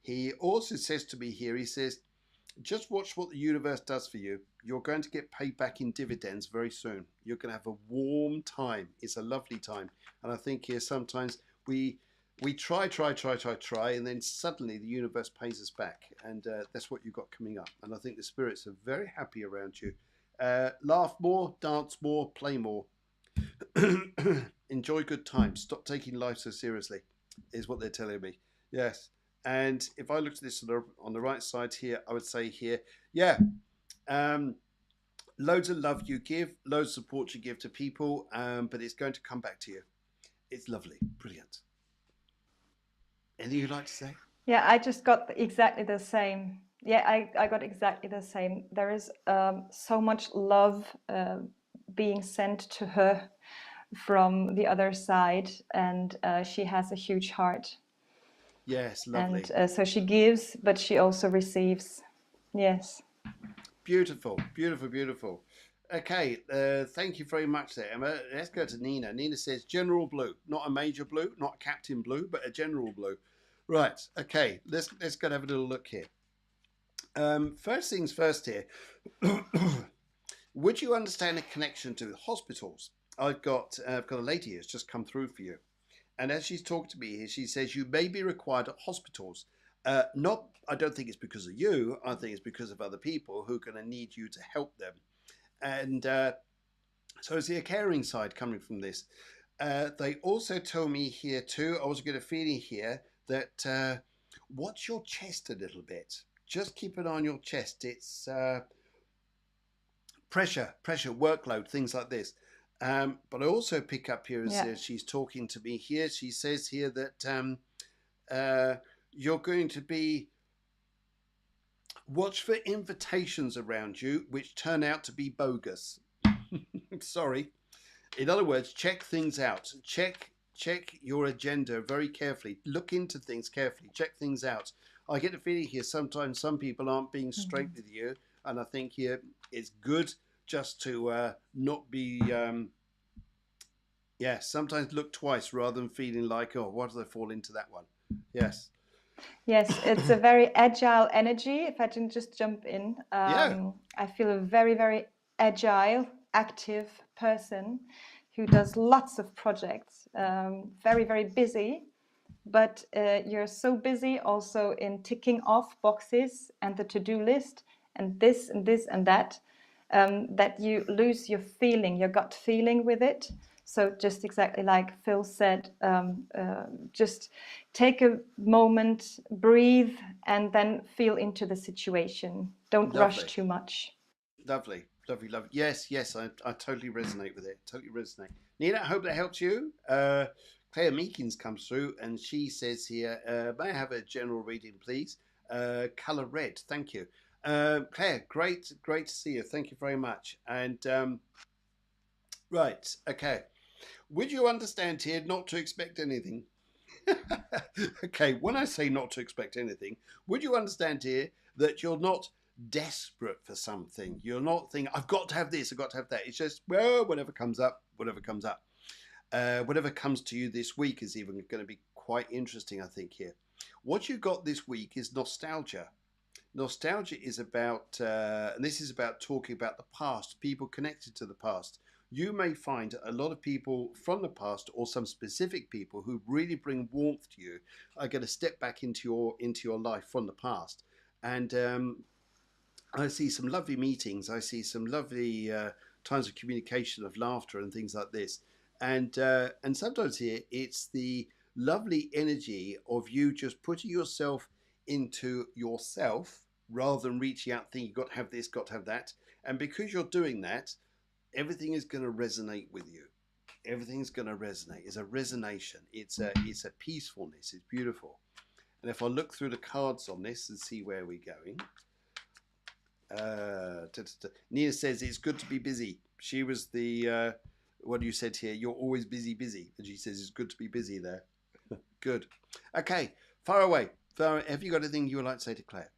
He also says to me here, he says, just watch what the universe does for you. You're going to get paid back in dividends very soon. You're going to have a warm time. It's a lovely time. And I think here sometimes we try, and then suddenly the universe pays us back. And that's what you've got coming up. And I think the spirits are very happy around you. Laugh more, dance more, play more. Enjoy good times. Stop taking life so seriously, is what they're telling me. Yes. And if I looked at this on the right side here, I would say here, yeah, loads of love you give, loads of support you give to people, but it's going to come back to you. It's lovely. Brilliant. Anything you'd like to say?
Yeah, I just got exactly the same. Yeah, I got exactly the same. There is so much love being sent to her from the other side, and she has a huge heart.
Yes, lovely.
And so she gives, but she also receives. Yes.
Beautiful. Okay, thank you very much there, Emma. Let's go to Nina. Nina says general blue, not a major blue, not captain blue, but a general blue. Right, okay, let's go and have a little look here. First things first here. Would you understand a connection to hospitals? I've got a lady who's just come through for you. And as she's talked to me here, she says you may be required at hospitals. I don't think it's because of you. I think it's because of other people who are going to need you to help them. And so I see a caring side coming from this. They also told me here too, I also get a feeling here that watch your chest a little bit. Just keep an eye on your chest. It's pressure, workload, things like this. But I also pick up here as she's talking to me here. She says here that you're going to be watch for invitations around you which turn out to be bogus. Sorry. In other words, check things out. Check your agenda very carefully. Look into things carefully. Check things out. I get the feeling here sometimes some people aren't being straight with you, and I think here it's good just to not be. Yeah, sometimes look twice rather than feeling like, oh, why did I fall into that one? Yes.
Yes, it's a very agile energy. If I can just jump in,
Yeah,
I feel a very, very agile, active person who does lots of projects, very, very busy. But you're so busy also in ticking off boxes and the to-do list and this and this and that, that you lose your feeling, your gut feeling with it. So just exactly like Phil said, just take a moment, breathe, and then feel into the situation. Don't rush
lovely.
too much.
Lovely, lovely, lovely. Yes, yes, I totally resonate with it. Totally resonate. Nina, I hope that helps you. Claire Meekins comes through and she says here, may I have a general reading, please? Colour red, thank you. Claire, great to see you. Thank you very much. And right, okay. Would you understand here not to expect anything? Okay, when I say not to expect anything, would you understand here that you're not desperate for something? You're not thinking, I've got to have this, I've got to have that. It's just, well, whatever comes up, whatever comes up. Whatever comes to you this week is even going to be quite interesting, I think, here. What you got this week is nostalgia. Nostalgia is about, and this is about talking about the past, people connected to the past. You may find a lot of people from the past, or some specific people who really bring warmth to you, are going to step back into your life from the past. And I see some lovely meetings. I see some lovely times of communication, of laughter, and things like this. And sometimes here it's the lovely energy of you just putting yourself into yourself rather than reaching out thinking you've got to have this, got to have that. And because you're doing that, everything is going to resonate with you. Everything's going to resonate. It's a resonation. It's a peacefulness. It's beautiful. And if I look through the cards on this and see where we're going, Nina says it's good to be busy. She was the what you said here. You're always busy, and she says it's good to be busy there. Good. Okay, far away. Have you got anything you would like to say to Claire?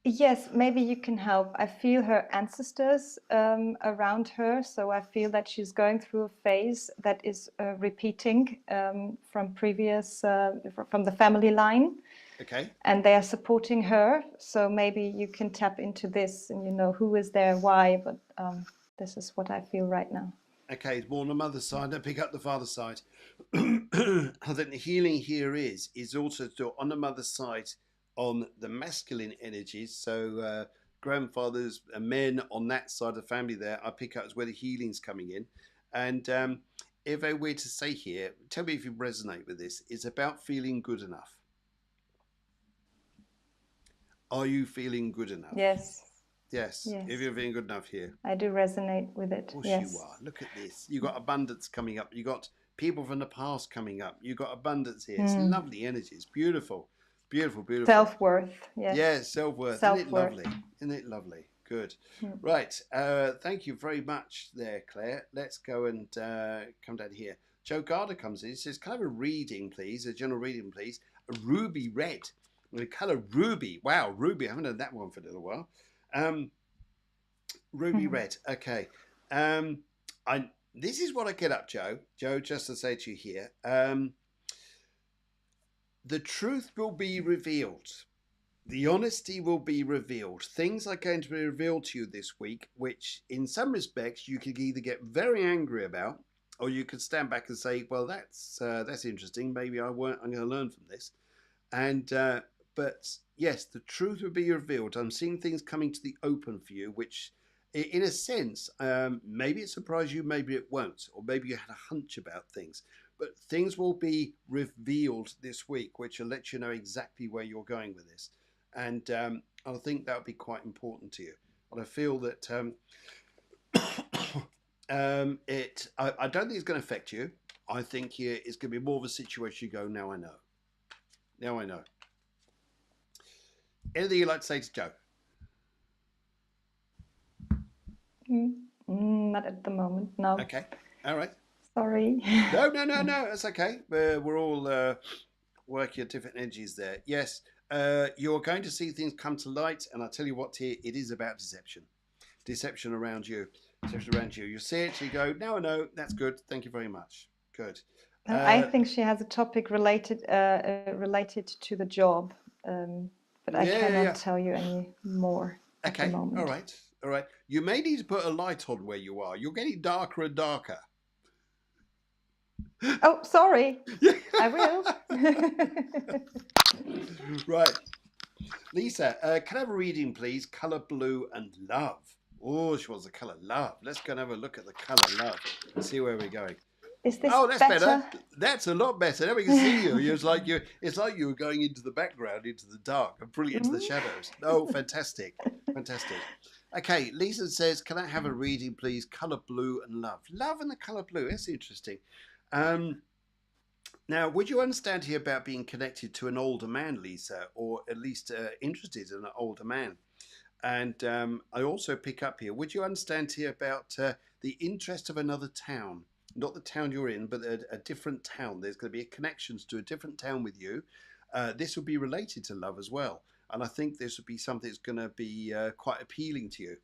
Yes, maybe you can help. I feel her ancestors around her, so I feel that she's going through a phase that is repeating from previous, from the family line,
Okay.
and they are supporting her. So maybe you can tap into this, and you know who is there, why. But this is what I feel right now.
Okay, it's more on the mother's side. I pick up the father's side. I think the healing here is also to, on the mother's side, on the masculine energies. So grandfathers and men on that side of the family there, I pick up as where the healing's coming in. And if I were to say here, tell me if you resonate with this, it's about feeling good enough. Are you feeling good enough?
Yes.
Yes.
Yes.
If you're feeling good enough here.
I do resonate with it.
Of course
Yes.
you are. Look at this. You've got abundance coming up. You've got people from the past coming up. You've got abundance here. It's lovely energy. It's beautiful. Beautiful, beautiful.
Self-worth. Yes.
Yeah, self-worth. Isn't it lovely? Isn't it lovely? Good. Right. Thank you very much there, Claire. Let's go and come down here. Joe Garder comes in. He says, can I have a reading, please? A general reading, please. A ruby red. The colour ruby. Wow, ruby. I haven't had that one for a little while. Ruby red. Okay. This is what I get up, Joe. Joe, just to say to you here. The truth will be revealed. The honesty will be revealed. Things are going to be revealed to you this week, which in some respects you could either get very angry about, or you could stand back and say, well, that's interesting. Maybe I'm going to learn from this. And but yes, the truth will be revealed. I'm seeing things coming to the open for you, which in a sense, maybe it surprised you, maybe it won't, or maybe you had a hunch about things. But things will be revealed this week, which will let you know exactly where you're going with this. And I think that would be quite important to you. And I feel that I don't think it's going to affect you. I think it's going to be more of a situation you go, now I know. Now I know. Anything you'd like to say to Joe?
Not at the moment, no.
Okay. All right.
Sorry.
No, no, no, no. That's okay. We're all working at different energies there. Yes. You're going to see things come to light, and I'll tell you what here, it is about deception. Deception around you. Deception around you. You see it, you go, now I know, that's good. Thank you very much. Good.
I think she has a topic related to the job, but I
Yeah, yeah,
cannot
yeah.
tell you any more at the
Okay. All
moment.
right. All right. You may need to put a light on where you are. You're getting darker and darker.
Oh, sorry. I will.
Right. Lisa, can I have a reading, please? Colour blue and love. Oh, she wants the colour love. Let's go and have a look at the colour love and see where we're going.
Is this
Oh, that's better.
better?
That's a lot better. Now we can see you. It's like you were going into the background, into the dark, and pulling into the shadows. Oh, fantastic. Fantastic. Okay, Lisa says, can I have a reading, please? Colour blue and love. Love and the colour blue. That's interesting. Now, would you understand here about being connected to an older man, Lisa, or at least interested in an older man? And I also pick up here, would you understand here about the interest of another town? Not the town you're in, but a different town. There's going to be connections to a different town with you. This will be related to love as well. And I think this would be something that's going to be quite appealing to you.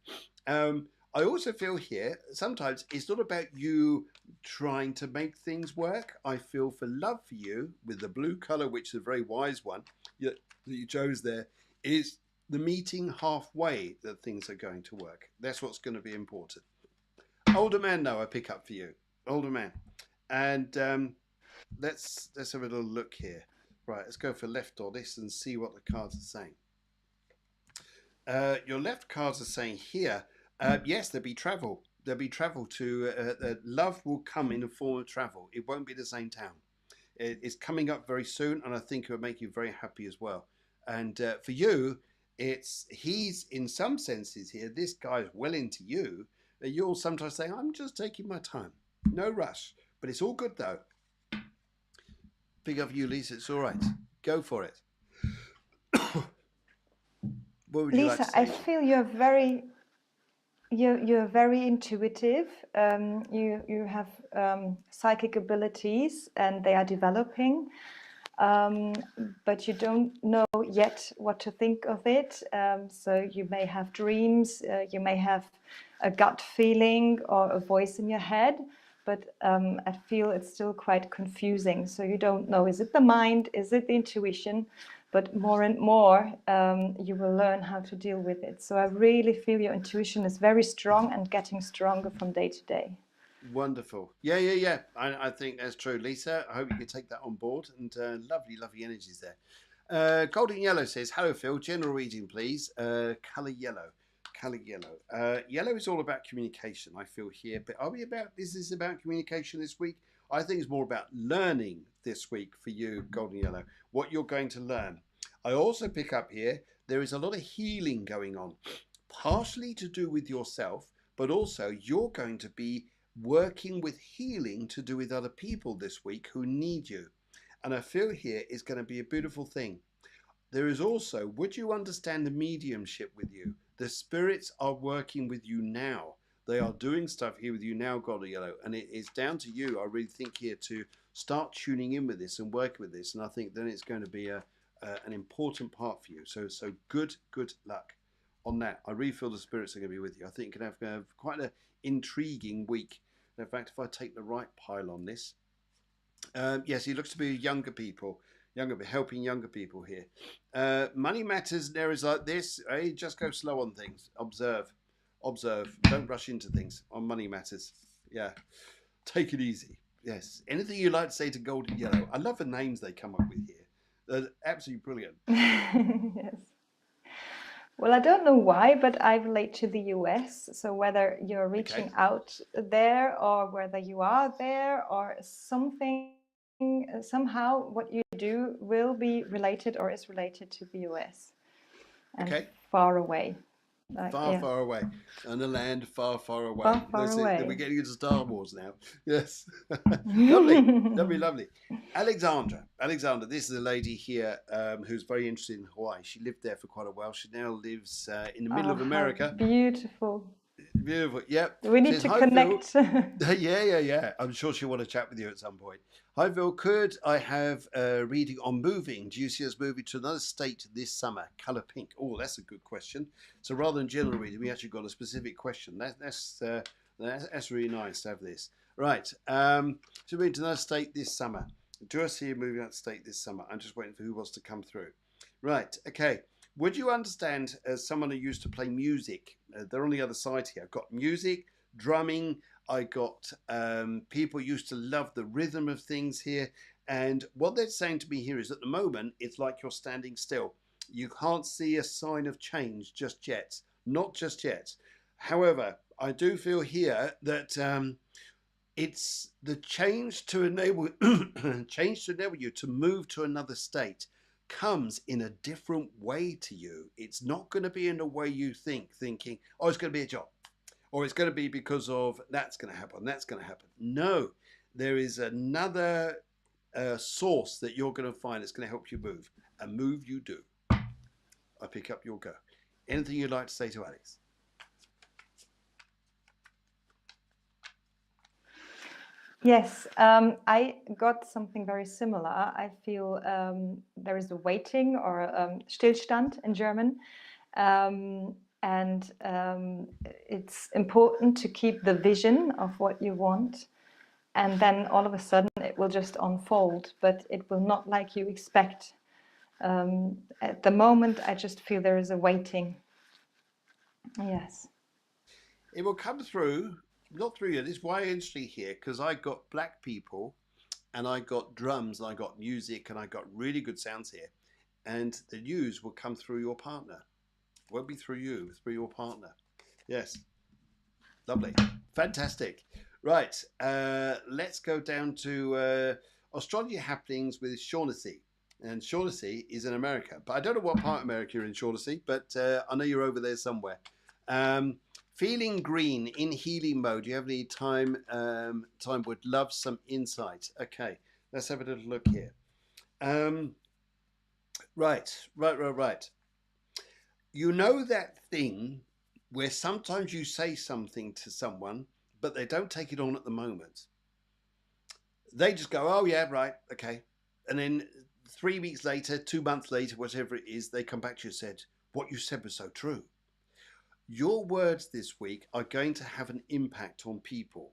I also feel here, sometimes it's not about you trying to make things work. I feel for love for you with the blue colour, which is a very wise one that you chose there, is the meeting halfway that things are going to work. That's what's going to be important. Older man, no, I pick up for you. Older man. And let's have a little look here. Right, let's go for left on this and see what the cards are saying. Your left cards are saying here, yes, there'll be travel. There'll be travel to, love will come in a form of travel. It won't be the same town. It's coming up very soon, and I think it will make you very happy as well. And for you, he's in some senses here, this guy's well into you. You'll sometimes say, I'm just taking my time. No rush. But it's all good though. Big up you, Lisa. It's all right. Go for it. What would you like
Lisa,
to say?
I feel you're very intuitive. You have psychic abilities, and they are developing. But you don't know yet what to think of it. So you may have dreams, you may have a gut feeling or a voice in your head, but I feel it's still quite confusing. So you don't know, is it the mind, is it the intuition? But more and more, you will learn how to deal with it. So I really feel your intuition is very strong and getting stronger from day to day.
Wonderful. Yeah, yeah, yeah. I think that's true. Lisa, I hope you can take that on board. And lovely, lovely energies there. Golden Yellow says, hello, Phil. General reading, please. Colour yellow. Colour yellow. Yellow is all about communication, I feel here. But is this about communication this week? I think it's more about learning this week for you, Golden Yellow, what you're going to learn. I also pick up here, there is a lot of healing going on, partially to do with yourself, but also you're going to be working with healing to do with other people this week who need you. And I feel here is going to be a beautiful thing. There is also, would you understand the mediumship with you? The spirits are working with you now. They are doing stuff here with you now, God Yellow. And it is down to you, I really think, here to start tuning in with this and working with this. And I think then it's going to be an important part for you. So good luck on that. I really feel the spirits are going to be with you. I think you're going to have quite an intriguing week. In fact, if I take the right pile on this, yes, he looks to be younger people, helping younger people here. Money matters in areas like this. Hey, just go slow on things. Observe. Don't rush into things on money matters. Yeah, take it easy. Yes. Anything you'd like to say to Golden Yellow? I love the names they come up with here. They're absolutely brilliant.
Yes. Well, I don't know why, but I relate to the US. So whether you're reaching out there or whether you are there or something, somehow what you do will be related or is related to the US and far away. Like,
Far,
yeah,
far away, and a land far, far away.
far, far
That's it. We're
away.
getting into Star Wars now. Yes, lovely, lovely, lovely. Alexandra. This is a lady here who's very interested in Hawaii. She lived there for quite a while. She now lives in the middle
Oh,
of
how
America.
beautiful.
Beautiful. Yep.
We need
Says
to
hi, Phil.
connect.
Yeah. I'm sure she'll want to chat with you at some point. Hi, Phil. Could I have a reading on moving? Do you see us moving to another state this summer? Colour pink. Oh, that's a good question. So rather than general reading, we actually got a specific question. That's really nice to have this. Right. So moving to another state this summer. Do I see you moving out of state this summer? I'm just waiting for who wants to come through. Right. Okay. Would you understand, as someone who used to play music, they're on the other side here. I've got music, drumming. I got people used to love the rhythm of things here. And what they're saying to me here is at the moment, it's like you're standing still. You can't see a sign of change just yet. Not just yet. However, I do feel here that it's the change to enable you to move to another state comes in a different way to you. It's not going to be in the way you thinking, oh, it's going to be a job, or it's going to be because of that's going to happen, that's going to happen. No, there is another source that you're going to find that's going to help you move, and move you do. I pick up your go. Anything you'd like to say to Alex?
Yes, I got something very similar. I feel there is a waiting or Stillstand in German. And it's important to keep the vision of what you want. And then all of a sudden it will just unfold, but it will not like you expect. At the moment, I just feel there is a waiting. Yes.
It will come through, not through you. This is why I'm interested here, because I got black people and I got drums and I got music and I got really good sounds here. And the news will come through your partner. It won't be through you, through your partner. Yes. Lovely. Fantastic. Right. Let's go down to astrology happenings with Shaughnessy. And Shaughnessy is in America. But I don't know what part of America you're in, Shaughnessy, but I know you're over there somewhere. Feeling green in healing mode. Do you have any time? Would love some insight. Okay, let's have a little look here. Right. You know that thing where sometimes you say something to someone, but they don't take it on at the moment. They just go, oh yeah, right, okay. And then 3 weeks later, 2 months later, whatever it is, they come back to you and said, what you said was so true. Your words this week are going to have an impact on people.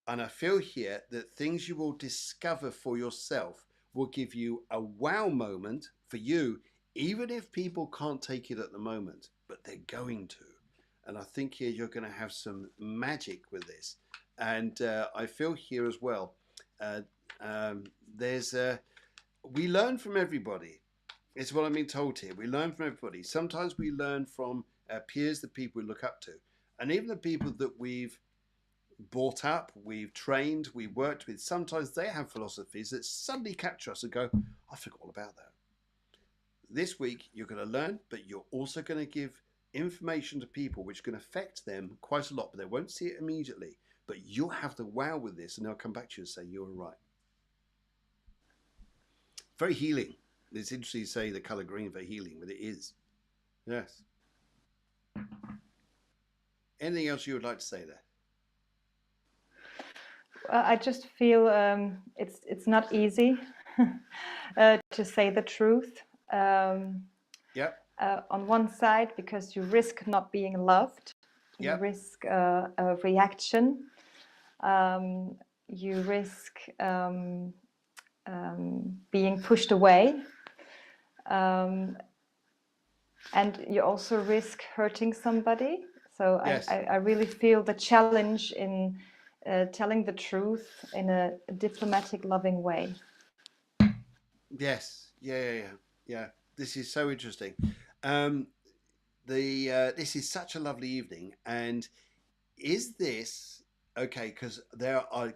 And I feel here that things you will discover for yourself will give you a wow moment for you, even if people can't take it at the moment, but they're going to. And I think here you're going to have some magic with this. And I feel here as well, we learn from everybody. It's what I'm being told here. We learn from everybody. Sometimes we learn from peers, the people we look up to, and even the people that we've brought up, we've trained, we worked with. Sometimes they have philosophies that suddenly capture us and go, I forgot all about that. This week you're going to learn, but you're also going to give information to people which can affect them quite a lot, but they won't see it immediately. But you'll have to wow with this, and they'll come back to you and say you were right. Very healing. It's interesting to say the colour green for healing, but it is. Yes. Anything else you would like to say there?
I just feel it's not easy to say the truth.
Yep.
On one side, because you risk not being loved, you risk a reaction, you risk being pushed away, and you also risk hurting somebody. So
Yes.
I really feel the challenge in telling the truth in a diplomatic, loving way.
Yes. Yeah. This is so interesting. This is such a lovely evening, and is this okay? Because there are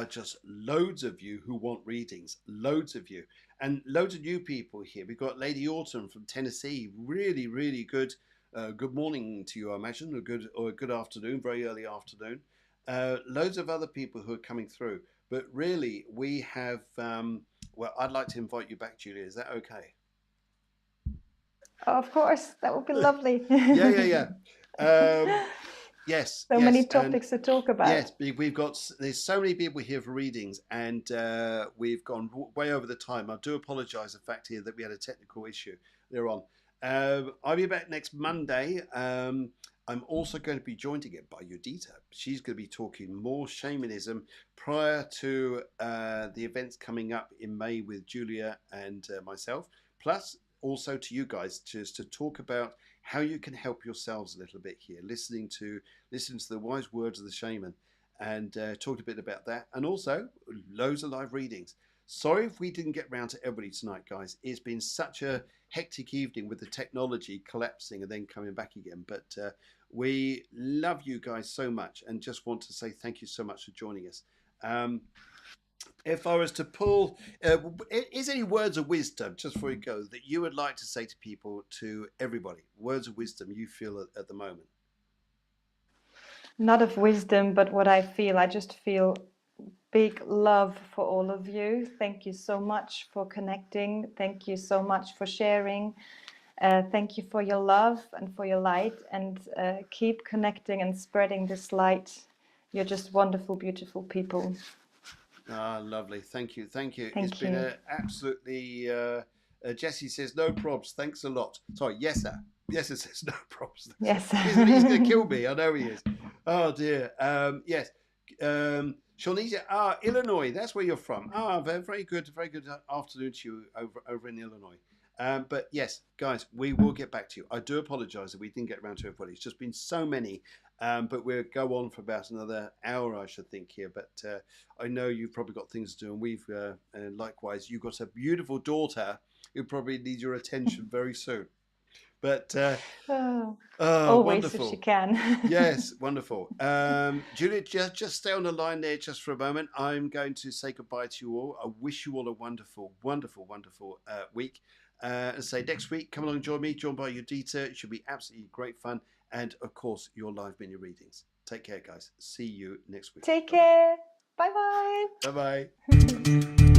just loads of you who want readings, loads of you, and loads of new people here. We've got Lady Autumn from Tennessee, really, really good Good morning to you, I imagine, or a good afternoon, very early afternoon. Loads of other people who are coming through, but really we have. Well, I'd like to invite you back, Julia. Is that okay?
Of course, that would be lovely.
Yeah. Yes,
So many
yes, and
topics to talk about.
yes, we've got. There's so many people here for readings, and we've gone way over the time. I do apologise. The fact here that we had a technical issue earlier on. I'll be back next Monday. I'm also going to be joined again by Yudita. She's going to be talking more shamanism prior to the events coming up in May with Julia and myself. Plus, also to you guys, just to talk about how you can help yourselves a little bit here, listening to the wise words of the shaman, and talked a bit about that, and also loads of live readings. Sorry if we didn't get round to everybody tonight, guys. It's been such a hectic evening with the technology collapsing and then coming back again. But we love you guys so much, and just want to say thank you so much for joining us. If I was to pull, is any words of wisdom, just before we go, that you would like to say to people, to everybody? Words of wisdom you feel at the moment?
Not of wisdom, but what I feel. I just feel big love for all of you. Thank you so much for connecting. Thank you so much for sharing. Thank you for your love and for your light, and keep connecting and spreading this light. You're just wonderful, beautiful people.
Ah, lovely. Thank you. Thank you. It's
Thank
been
you.
a absolutely. Jesse says no probs. Thanks a lot. Sorry, yes sir. Yes, it says no probs.
Yes.
He's going to kill me. I know he is. Oh dear. Yes. Shawnese, Illinois. That's where you're from. Very, very good. Very good afternoon to you over in Illinois. But yes, guys, we will get back to you. I do apologise that we didn't get around to everybody. It's just been so many. But we'll go on for about another hour, I should think, here. But I know you've probably got things to do, and we've likewise. You've got a beautiful daughter who probably needs your attention very soon. But
Always,
wonderful.
if she can.
Yes, wonderful. Juliet, just stay on the line there just for a moment. I'm going to say goodbye to you all. I wish you all a wonderful, wonderful, wonderful week. And say next week, come along and join me, joined by Yudita. It should be absolutely great fun. And of course, your live mini readings. Take care, guys. See you next week.
Take care. Bye bye.
Bye bye.